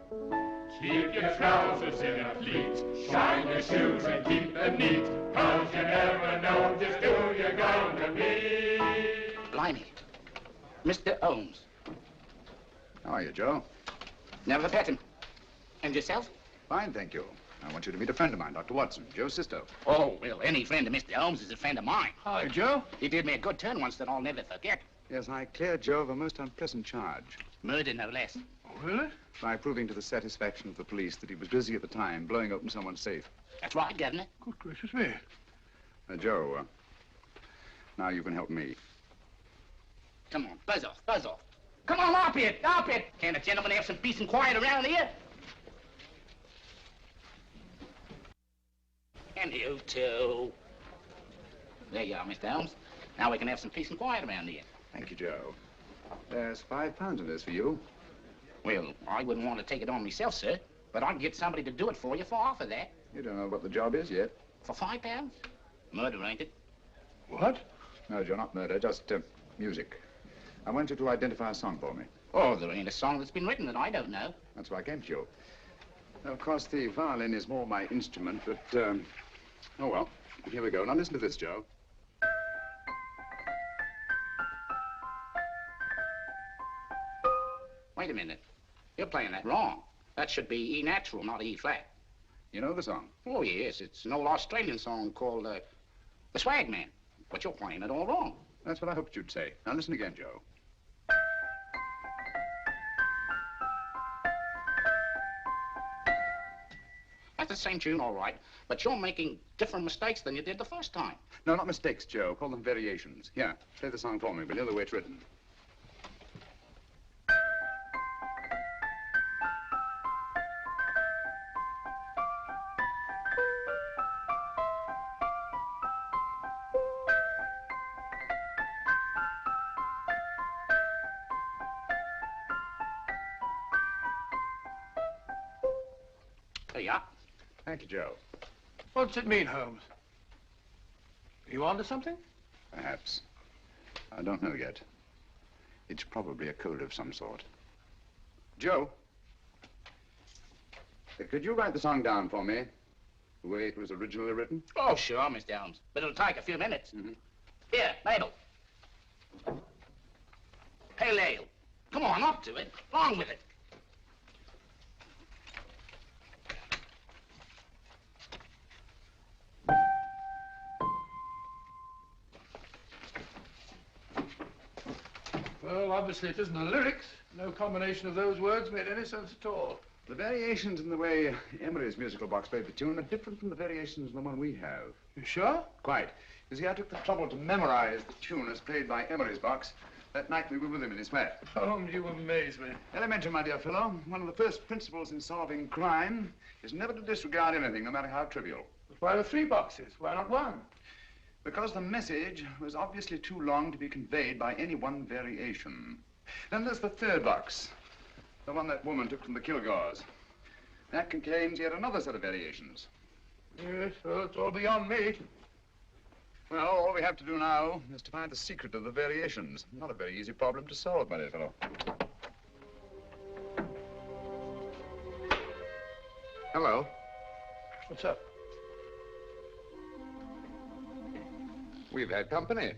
Keep your trousers in a pleat, shine your shoes and keep them neat, 'cause you never know just who you're going to meet. Blimey. Mr. Holmes. How are you, Joe? Never met him. And yourself? Fine, thank you. I want you to meet a friend of mine, Dr. Watson, Joe's sister. Oh, well, any friend of Mr. Holmes is a friend of mine. Hi, Joe. He did me a good turn once that I'll never forget. Yes, I cleared Joe of a most unpleasant charge. Murder, no less. Oh, really? By proving to the satisfaction of the police that he was busy at the time blowing open someone's safe. That's right, Governor. Good gracious me. Joe, now you can help me. Come on, buzz off, buzz off. Come on, up it, up it. Can't a gentleman have some peace and quiet around here? And you too. There you are, Mr. Holmes. Now we can have some peace and quiet around here. Thank you, Joe. There's £5 in this for you. Well, I wouldn't want to take it on myself, sir. But I can get somebody to do it for you for half of that. You don't know what the job is yet. For £5? Murder, ain't it? What? No, Joe, not murder, just music. I want you to identify a song for me. Oh, there ain't a song that's been written that I don't know. That's why I came to you. Now, of course, the violin is more my instrument, but, oh, well, here we go. Now, listen to this, Joe. Wait a minute. You're playing that wrong. That should be E natural, not E flat. You know the song? Oh, yes. It's an old Australian song called, the Swagman. But you're playing it all wrong. That's what I hoped you'd say. Now, listen again, Joe. That's the same tune, all right. But you're making different mistakes than you did the first time. No, not mistakes, Joe. Call them variations. Here, play the song for me, will you, the way it's written. There you are. Thank you, Joe. What's it mean, Holmes? Are you onto something? Perhaps. I don't know yet. It's probably a code of some sort. Joe, could you write the song down for me, the way it was originally written? Oh, sure, Mr. Holmes. But it'll take a few minutes. Here, Mabel. Pale ale. Come on, up to it. Along with it. Well, obviously it isn't the lyrics. No combination of those words made any sense at all. The variations in the way Emery's musical box played the tune are different from the variations in the one we have. You sure? Quite. You see, I took the trouble to memorize the tune as played by Emery's box that night we were with him in his flat. Holmes, you amaze me. Elementary, my dear fellow. One of the first principles in solving crime is never to disregard anything, no matter how trivial. But why the 3 boxes? Why not 1? Because the message was obviously too long to be conveyed by any one variation. Then there's the 3rd box, the one that woman took from the Kilgores. That contains yet another set of variations. Yes, well, it's all beyond me. Well, all we have to do now is to find the secret of the variations. Not a very easy problem to solve, my dear fellow. Hello. What's up? We've had company.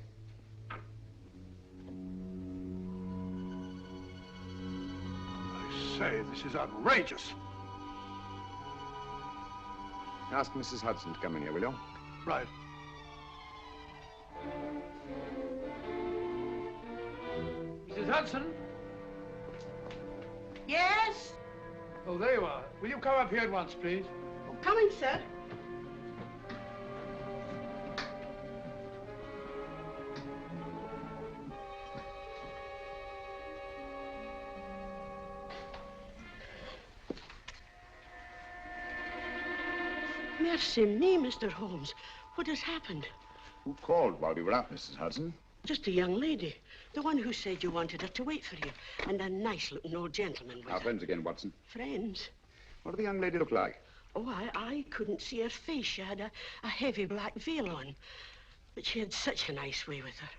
I say, this is outrageous. Ask Mrs. Hudson to come in here, will you? Right. Mrs. Hudson? Yes? Oh, there you are. Will you come up here at once, please? Oh, coming, sir. Mercy me, Mr. Holmes. What has happened? Who called while we were out, Mrs. Hudson? Just a young lady. The one who said you wanted her to wait for you. And a nice-looking old gentleman with Our her. friends again, Watson. Friends? What did the young lady look like? Oh, I couldn't see her face. She had a heavy black veil on. But she had such a nice way with her.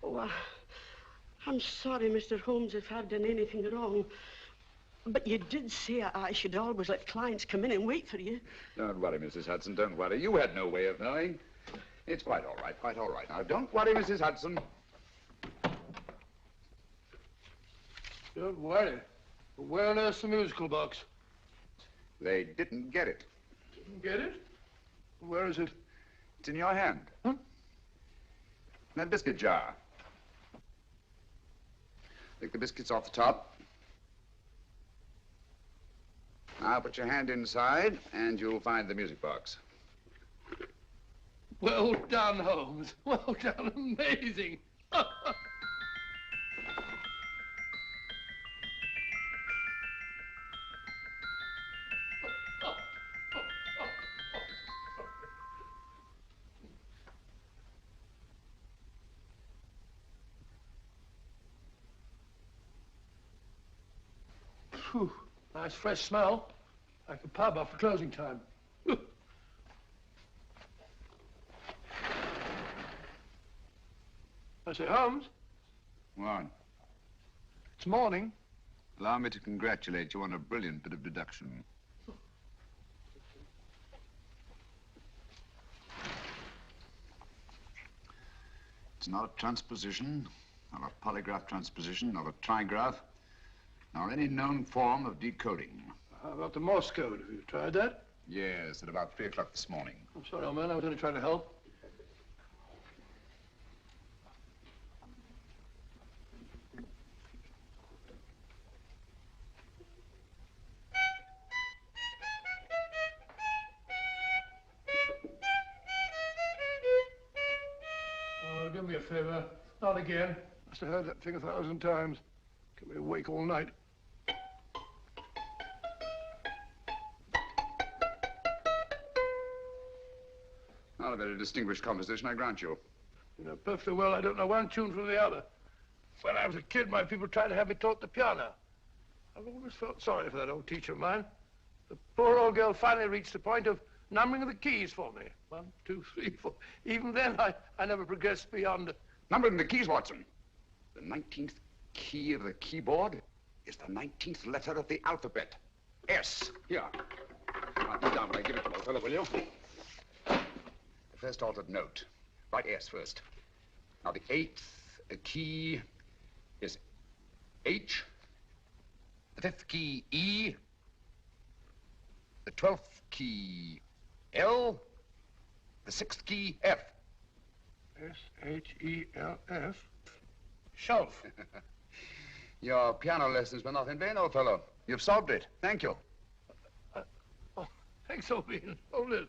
Oh, I'm sorry, Mr. Holmes, if I've done anything wrong. But you did say I should always let clients come in and wait for you. Don't worry, Mrs. Hudson, don't worry. You had no way of knowing. It's quite all right, quite all right. Now, don't worry, Mrs. Hudson. Don't worry. Where on earth's the musical box? They didn't get it. Didn't get it? Where is it? It's in your hand. Huh? That biscuit jar. Take the biscuits off the top. Now put your hand inside, and you'll find the music box. Well done, Holmes. Well done. Amazing. Phew. Nice fresh smell. Like a pub after closing time. I say, Holmes, What? it's morning. Allow me to congratulate you on a brilliant bit of deduction. It's not a transposition, not a polygraph transposition, not a trigraph, nor any known form of decoding. How about the Morse code? Have you tried that? Yes, at about 3 o'clock this morning. I'm sorry, old man. I was only trying to help. Oh, do me a favor. Not again. Must have heard that thing 1,000 times. Kept me awake all night. Not a very distinguished composition, I grant you. You know perfectly well I don't know one tune from the other. When I was a kid, my people tried to have me taught the piano. I've always felt sorry for that old teacher of mine. The poor old girl finally reached the point of numbering the keys for me. 1, 2, 3, 4. Even then, I never progressed beyond... Numbering the keys, Watson. The 19th key of the keyboard is the 19th letter of the alphabet. S. Here. Write it down when I give it to my fellow, will you? The first altered note. Write S first. Now, the 8th key is H. The 5th key, E. The 12th key, L. The 6th key, F. S-H-E-L-F. Shelf. Your piano lessons were not in vain, old fellow. You've solved it. Thank you. Oh, thanks, old bean. Hold it.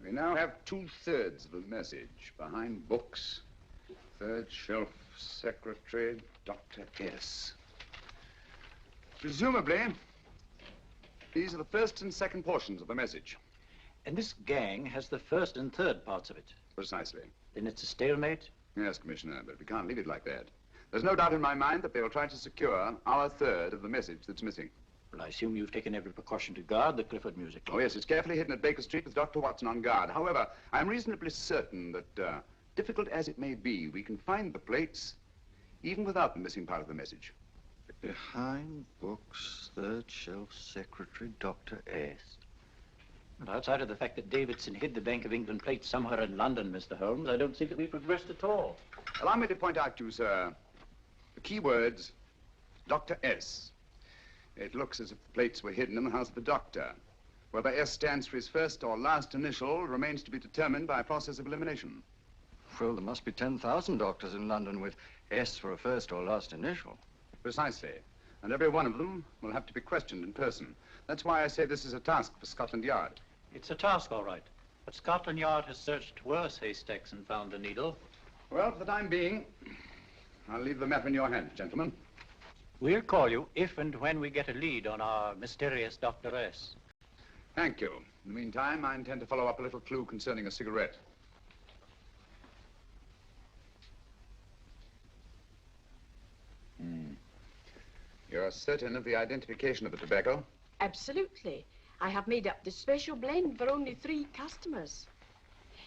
We now have 2/3 of the message. Behind books, 3rd shelf, secretary, Dr. S. Presumably, these are the first and second portions of the message. And this gang has the first and third parts of it. Precisely. Then it's a stalemate? Yes, Commissioner, but we can't leave it like that. There's no doubt in my mind that they'll try to secure our 1/3 of the message that's missing. Well, I assume you've taken every precaution to guard the Clifford music. Oh, yes, it's carefully hidden at Baker Street with Dr. Watson on guard. However, I'm reasonably certain that, difficult as it may be, we can find the plates even without the missing part of the message. Behind books, 3rd shelf, secretary, Dr. S. Well, outside of the fact that Davidson hid the Bank of England plate somewhere in London, Mr. Holmes, I don't see that we've progressed at all. Allow me to point out to you, sir, the key words, Dr. S. It looks as if the plates were hidden in the house of the doctor. Whether S stands for his first or last initial remains to be determined by a process of elimination. Well, there must be 10,000 doctors in London with S for a first or last initial. Precisely. And every one of them will have to be questioned in person. That's why I say this is a task for Scotland Yard. It's a task, all right. But Scotland Yard has searched worse haystacks and found the needle. Well, for the time being, I'll leave the matter in your hands, gentlemen. We'll call you if and when we get a lead on our mysterious Dr. S. Thank you. In the meantime, I intend to follow up a little clue concerning a cigarette. You're certain of the identification of the tobacco? Absolutely. I have made up this special blend for only 3 customers.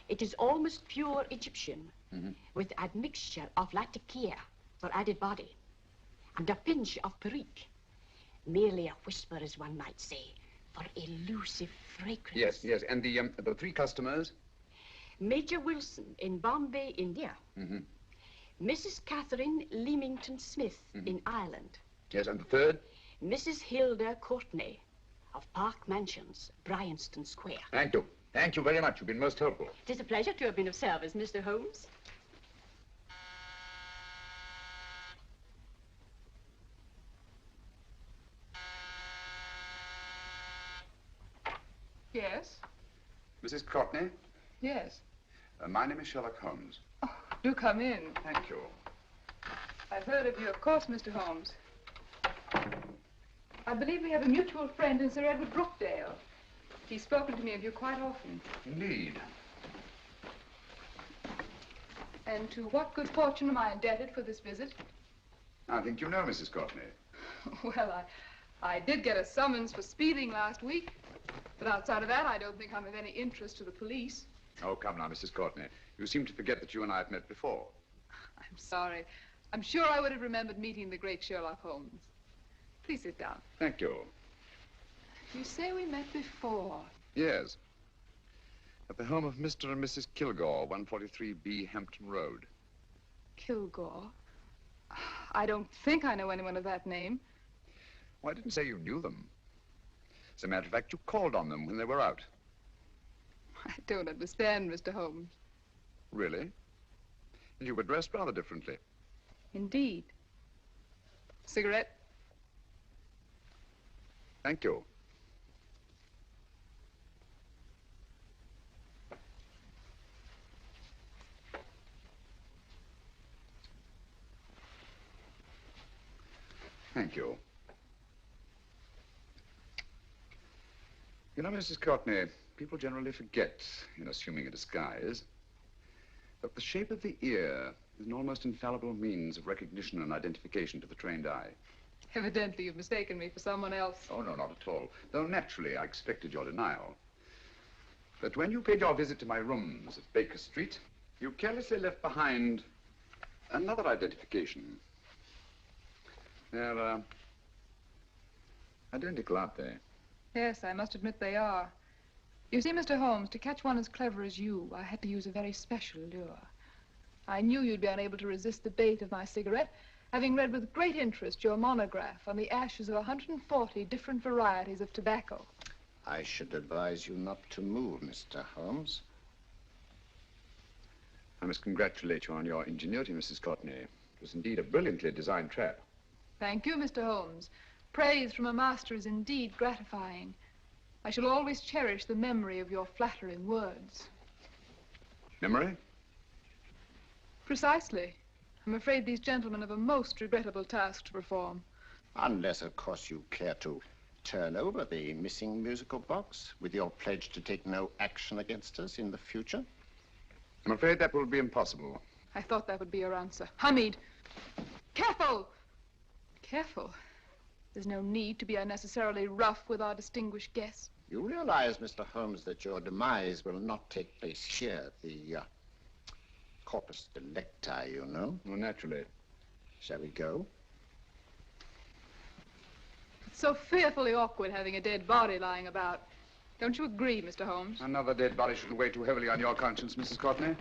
It is almost pure Egyptian, with a mixture of latakia for added body, and a pinch of perique. Merely a whisper, as one might say, for elusive fragrance. Yes, yes. And the 3 customers? Major Wilson in Bombay, India. Mrs. Catherine Leamington Smith in Ireland. Yes, and the 3rd? Mrs. Hilda Courtney of Park Mansions, Bryanston Square. Thank you. Thank you very much. You've been most helpful. It is a pleasure to have been of service, Mr. Holmes. Yes? Mrs. Courtney? Yes. My name is Sherlock Holmes. Oh, do come in. Thank you. I've heard of you, of course, Mr. Holmes. I believe we have a mutual friend in Sir Edward Brookdale. He's spoken to me of you quite often. Indeed. And to what good fortune am I indebted for this visit? I think you know Mrs. Courtney. Well, I did get a summons for speeding last week. But outside of that, I don't think I'm of any interest to the police. Oh, come now, Mrs. Courtney. You seem to forget that you and I have met before. I'm sorry. I'm sure I would have remembered meeting the great Sherlock Holmes. Please sit down. Thank you. You say we met before. Yes. At the home of Mr. and Mrs. Kilgore, 143B Hampton Road. Kilgore? I don't think I know anyone of that name. Well, I didn't say you knew them. As a matter of fact, you called on them when they were out. I don't understand, Mr. Holmes. Really? And you were dressed rather differently. Indeed. Cigarette? Thank you. Thank you. You know, Mrs. Courtney, people generally forget, in assuming a disguise, that the shape of the ear is an almost infallible means of recognition and identification to the trained eye. Evidently, you've mistaken me for someone else. Oh, no, not at all. Though naturally, I expected your denial. But when you paid your visit to my rooms at Baker Street, you carelessly left behind another identification. They're, identical, aren't they? Yes, I must admit they are. You see, Mr. Holmes, to catch one as clever as you, I had to use a very special lure. I knew you'd be unable to resist the bait of my cigarette, having read with great interest your monograph on the ashes of 140 different varieties of tobacco. I should advise you not to move, Mr. Holmes. I must congratulate you on your ingenuity, Mrs. Courtney. It was indeed a brilliantly designed trap. Thank you, Mr. Holmes. Praise from a master is indeed gratifying. I shall always cherish the memory of your flattering words. Memory? Precisely. I'm afraid these gentlemen have a most regrettable task to perform. Unless, of course, you care to turn over the missing musical box with your pledge to take no action against us in the future. I'm afraid that will be impossible. I thought that would be your answer. Hamid! Careful! Careful. There's no need to be unnecessarily rough with our distinguished guest. You realize, Mr. Holmes, that your demise will not take place here. The corpus delicti, you know. Well, naturally. Shall we go? It's so fearfully awkward having a dead body lying about. Don't you agree, Mr. Holmes? Another dead body shouldn't weigh too heavily on your conscience, Mrs. Courtney.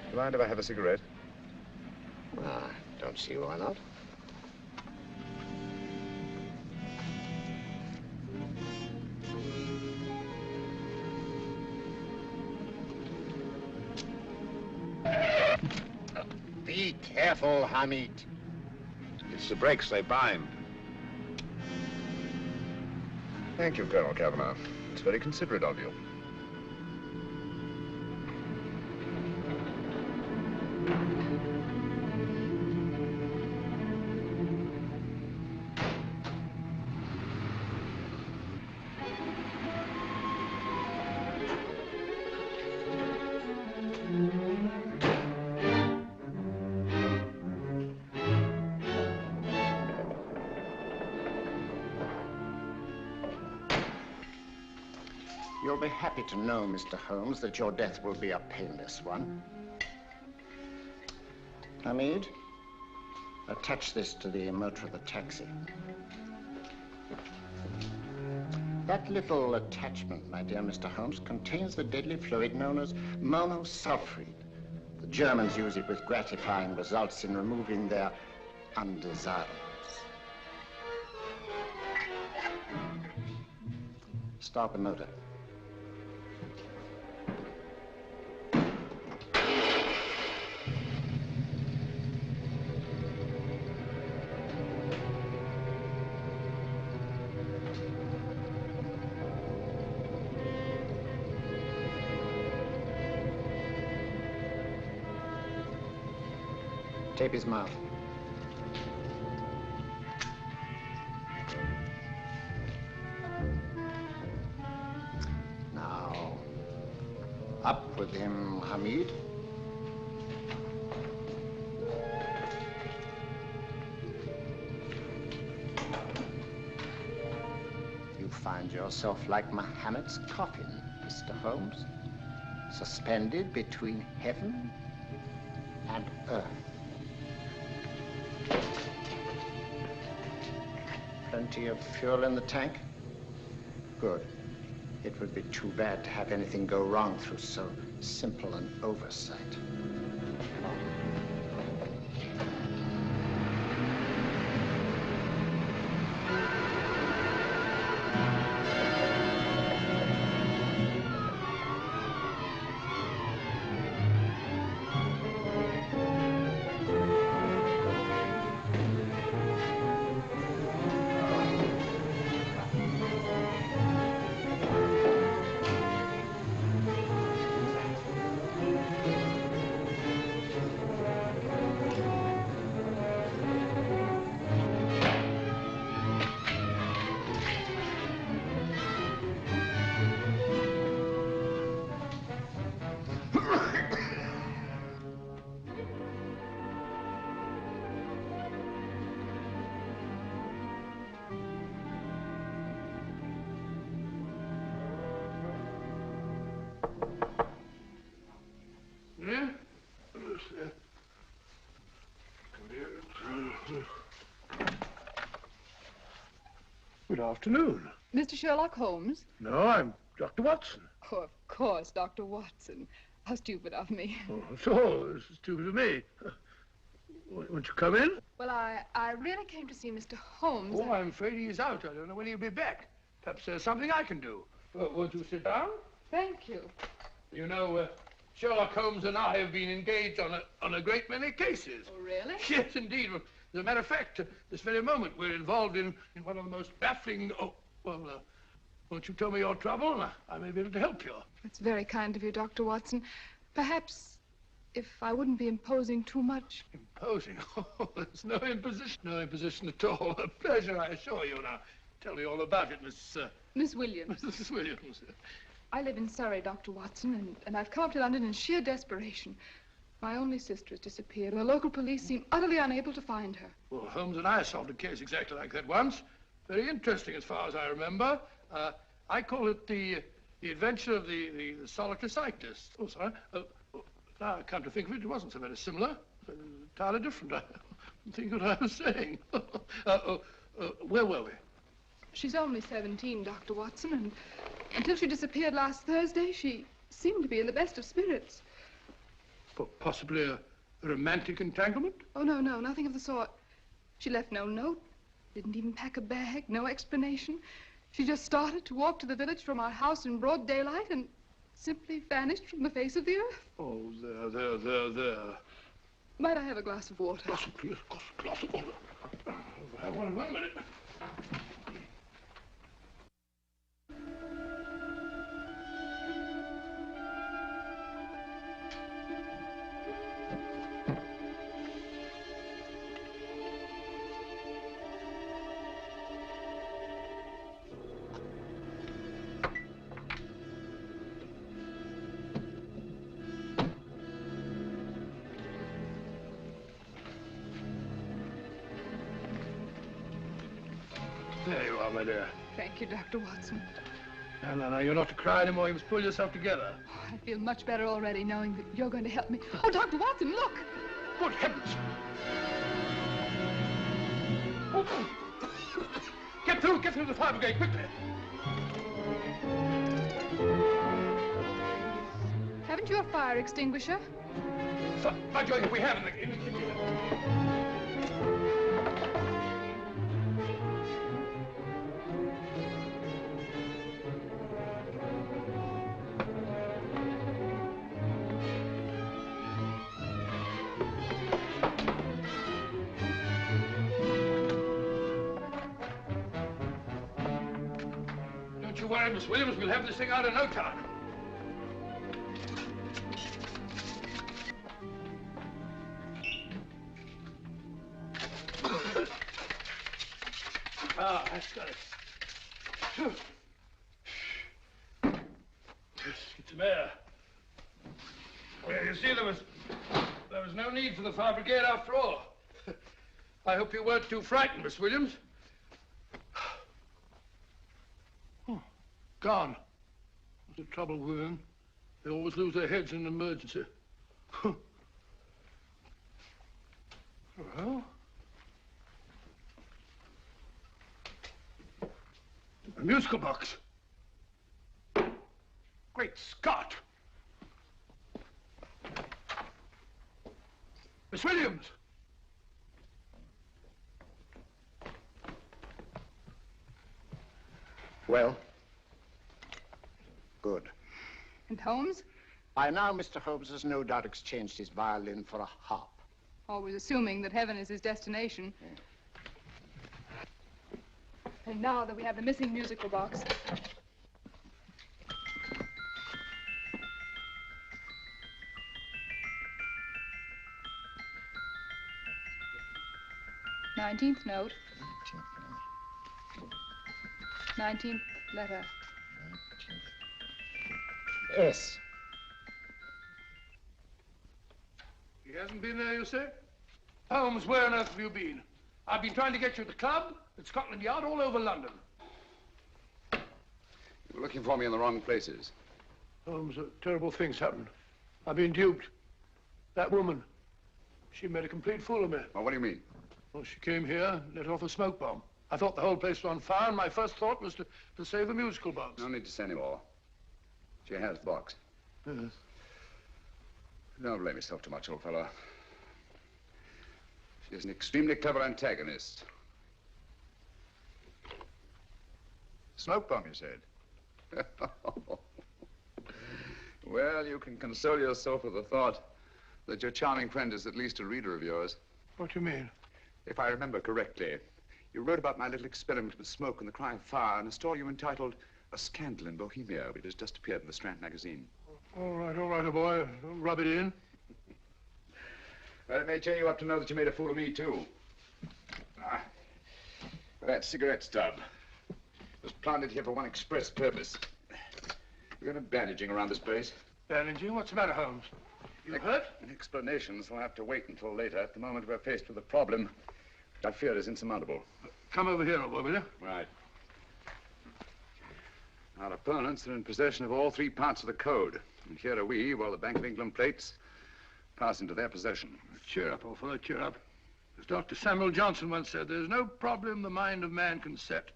Do you mind if I have a cigarette? Don't see why not. Be careful, Hamid. It's the brakes, they bind. Thank you, Colonel Cavanaugh. It's very considerate of you. You'll be happy to know, Mr. Holmes, that your death will be a painless one. Hamid, attach this to the motor of the taxi. That little attachment, my dear Mr. Holmes, contains the deadly fluid known as monosulfide. The Germans use it with gratifying results in removing their undesirables. Start the motor. Tape his mouth. Now, Up with him, Hamid. You find yourself like Muhammad's coffin, Mr. Holmes, suspended between heaven and earth. Plenty of fuel in the tank? Good. It would be too bad to have anything go wrong through so simple an oversight. Good afternoon. Mr. Sherlock Holmes? No, I'm Dr. Watson. Oh, of course, Dr. Watson. How stupid of me. Oh, so stupid of me. Won't you come in? Well, I really came to see Mr. Holmes. Oh, I'm afraid he's out. I don't know when he'll be back. Perhaps there's something I can do. Won't you sit down? Thank you. You know, Sherlock Holmes and I have been engaged on a great many cases. Oh, really? Yes, indeed. Well, as a matter of fact, this very moment, we're involved in one of the most baffling... Oh, well, won't you tell me your trouble, and I may be able to help you. It's very kind of you, Dr. Watson. Perhaps if I wouldn't be imposing too much. Imposing? Oh, there's no imposition. No imposition at all. A pleasure, I assure you. Now, tell me all about it, Miss Williams. Mrs. Williams. I live in Surrey, Dr. Watson, and I've come up to London in sheer desperation. My only sister has disappeared, and the local police seem utterly unable to find her. Well, Holmes and I solved a case exactly like that once. Very interesting, as far as I remember. I call it the adventure of the solitary cyclist. Oh, sorry. Now I come to think of it, it wasn't so very similar. Entirely different. I don't think what I was saying. Where were we? She's only 17, Dr. Watson, and until she disappeared last Thursday, she seemed to be in the best of spirits. Possibly a romantic entanglement? Oh, no, nothing of the sort. She left no note, didn't even pack a bag, no explanation. She just started to walk to the village from our house in broad daylight and simply vanished from the face of the earth. Oh, there. Might I have a glass of water? Glass of water. Have one minute. There you are, my dear. Thank you, Dr. Watson. No, you're not to cry anymore. You must pull yourself together. Oh, I feel much better already knowing that you're going to help me. Oh, Dr. Watson, look! Good heavens! Oh. Get through the fire brigade, quickly! Haven't you a fire extinguisher? By Jove, we have in the kitchen. Don't you worry, Miss Williams. We'll have this thing out in no time. That's got it. Get some air. Well, you see, there was no need for the fire brigade after all. I hope you weren't too frightened, Miss Williams. Oh, gone. What's the trouble with women? They always lose their heads in an emergency. Well, a musical box. Great Scott! Miss Williams! Well? Good. And Holmes? By now, Mr. Holmes has no doubt exchanged his violin for a harp. Always assuming that heaven is his destination. And now that we have the missing musical box. Nineteenth note. 19th letter. S. He hasn't been there, you say? Holmes, where on earth have you been? I've been trying to get you at the club, at Scotland Yard, all over London. You were looking for me in the wrong places. Holmes, terrible things happened. I've been duped. That woman, she made a complete fool of me. Well, what do you mean? Well, she came here, let off a smoke bomb. I thought the whole place was on fire, and my first thought was to save the musical box. No need to say any more. She has the box. Yes. Don't blame yourself too much, old fellow. She's an extremely clever antagonist. Smoke bomb, you said? Well, you can console yourself with the thought that your charming friend is at least a reader of yours. What do you mean? If I remember correctly, you wrote about my little experiment with smoke and the cry of fire in a story you entitled A Scandal in Bohemia, which has just appeared in the Strand magazine. All right, old boy. Don't rub it in. Well, it may cheer you up to know that you made a fool of me, too. Ah, that cigarette stub was planted here for one express purpose. We're going to bandaging around this place. Bandaging? What's the matter, Holmes? You hurt? Explanations will have to wait until later. At the moment, we're faced with a problem which I fear is insurmountable. Come over here, old boy, will you? Right. Our opponents are in possession of all three parts of the code. And here are we, while the Bank of England plates pass into their possession. Cheer up, old fellow, cheer up. As Dr. Samuel Johnson once said, there's no problem the mind of man can set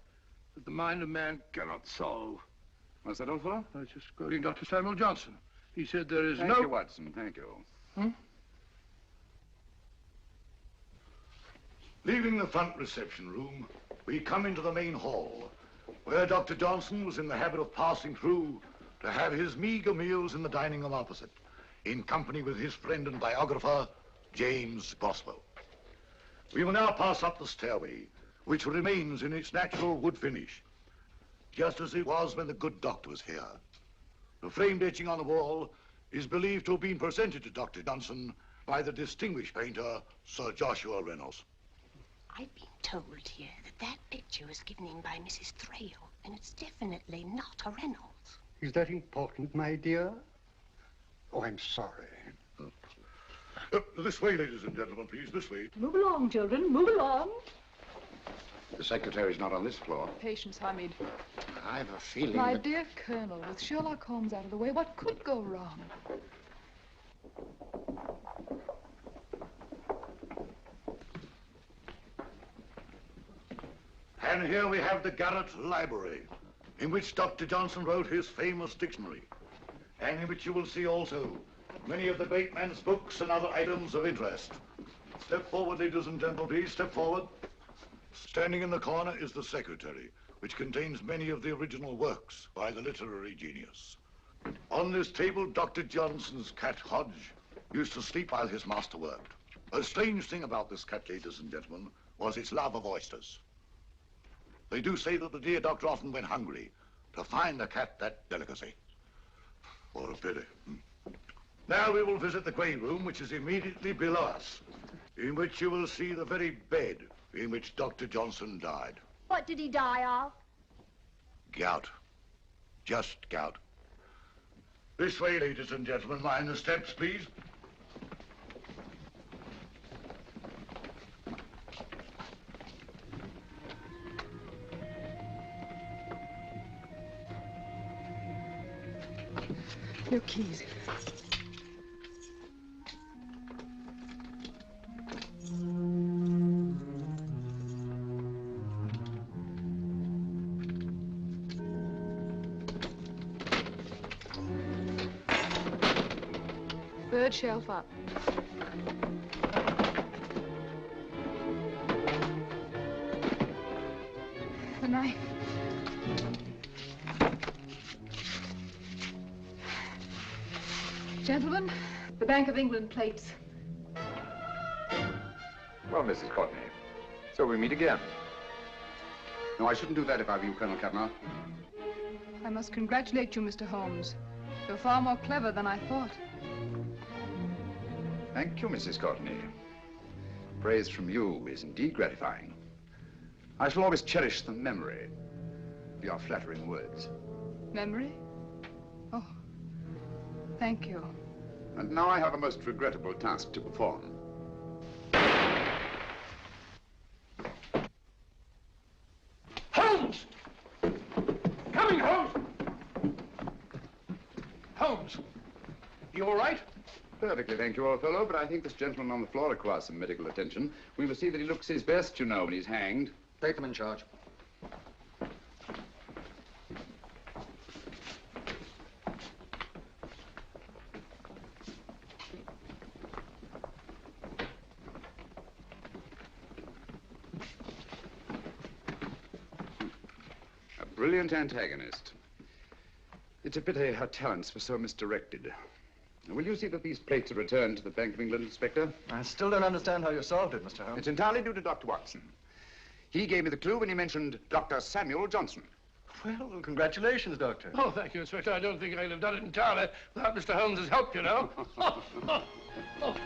that the mind of man cannot solve. What's that, old fellow? I was just quoting Dr. Samuel Johnson. He said there is Thank you, Watson. Thank you. Leaving the front reception room, we come into the main hall, where Dr. Johnson was in the habit of passing through to have his meager meals in the dining room opposite, in company with his friend and biographer, James Boswell. We will now pass up the stairway, which remains in its natural wood finish, just as it was when the good doctor was here. The framed etching on the wall is believed to have been presented to Dr. Johnson by the distinguished painter, Sir Joshua Reynolds. I've been told here that picture was given in by Mrs. Thrale, and it's definitely not a Reynolds. Is that important, my dear? Oh, I'm sorry. This way, ladies and gentlemen, please, this way. Move along, children, move along. The secretary's not on this floor. Patience, Hamid. I have a feeling My that... dear Colonel, with Sherlock Holmes out of the way, what could go wrong? And here we have the Garrett Library, in which Dr. Johnson wrote his famous dictionary, and in which you will see also many of the great man's books and other items of interest. Step forward, ladies and gentlemen, please, step forward. Standing in the corner is the secretary, which contains many of the original works by the literary genius. On this table, Dr. Johnson's cat, Hodge, used to sleep while his master worked. A strange thing about this cat, ladies and gentlemen, was its love of oysters. They do say that the dear doctor often went hungry to find the cat that delicacy. What a pity. Now we will visit the grey room, which is immediately below us, in which you will see the very bed in which Dr. Johnson died. What did he die of? Gout. Just gout. This way, ladies and gentlemen. Mind the steps, please. Your keys. Third shelf up. The knife. Gentlemen, the Bank of England plates. Well, Mrs. Courtney, so we meet again. No, I shouldn't do that if I were you, Colonel Cavanaugh. I must congratulate you, Mr. Holmes. You're far more clever than I thought. Thank you, Mrs. Courtney. Praise from you is indeed gratifying. I shall always cherish the memory of your flattering words. Memory? Oh, thank you. And now I have a most regrettable task to perform. Holmes! Coming, Holmes! Holmes, you all right? Perfectly, thank you, old fellow, but I think this gentleman on the floor requires some medical attention. We must see that he looks his best, you know, when he's hanged. Take them in charge. A brilliant antagonist. It's a pity her talents were so misdirected. Will you see that these plates are returned to the Bank of England, Inspector? I still don't understand how you solved it, Mr. Holmes. It's entirely due to Dr. Watson. He gave me the clue when he mentioned Dr. Samuel Johnson. Well, congratulations, Doctor. Oh, thank you, Inspector. I don't think I'd have done it entirely without Mr. Holmes's help, you know. Oh.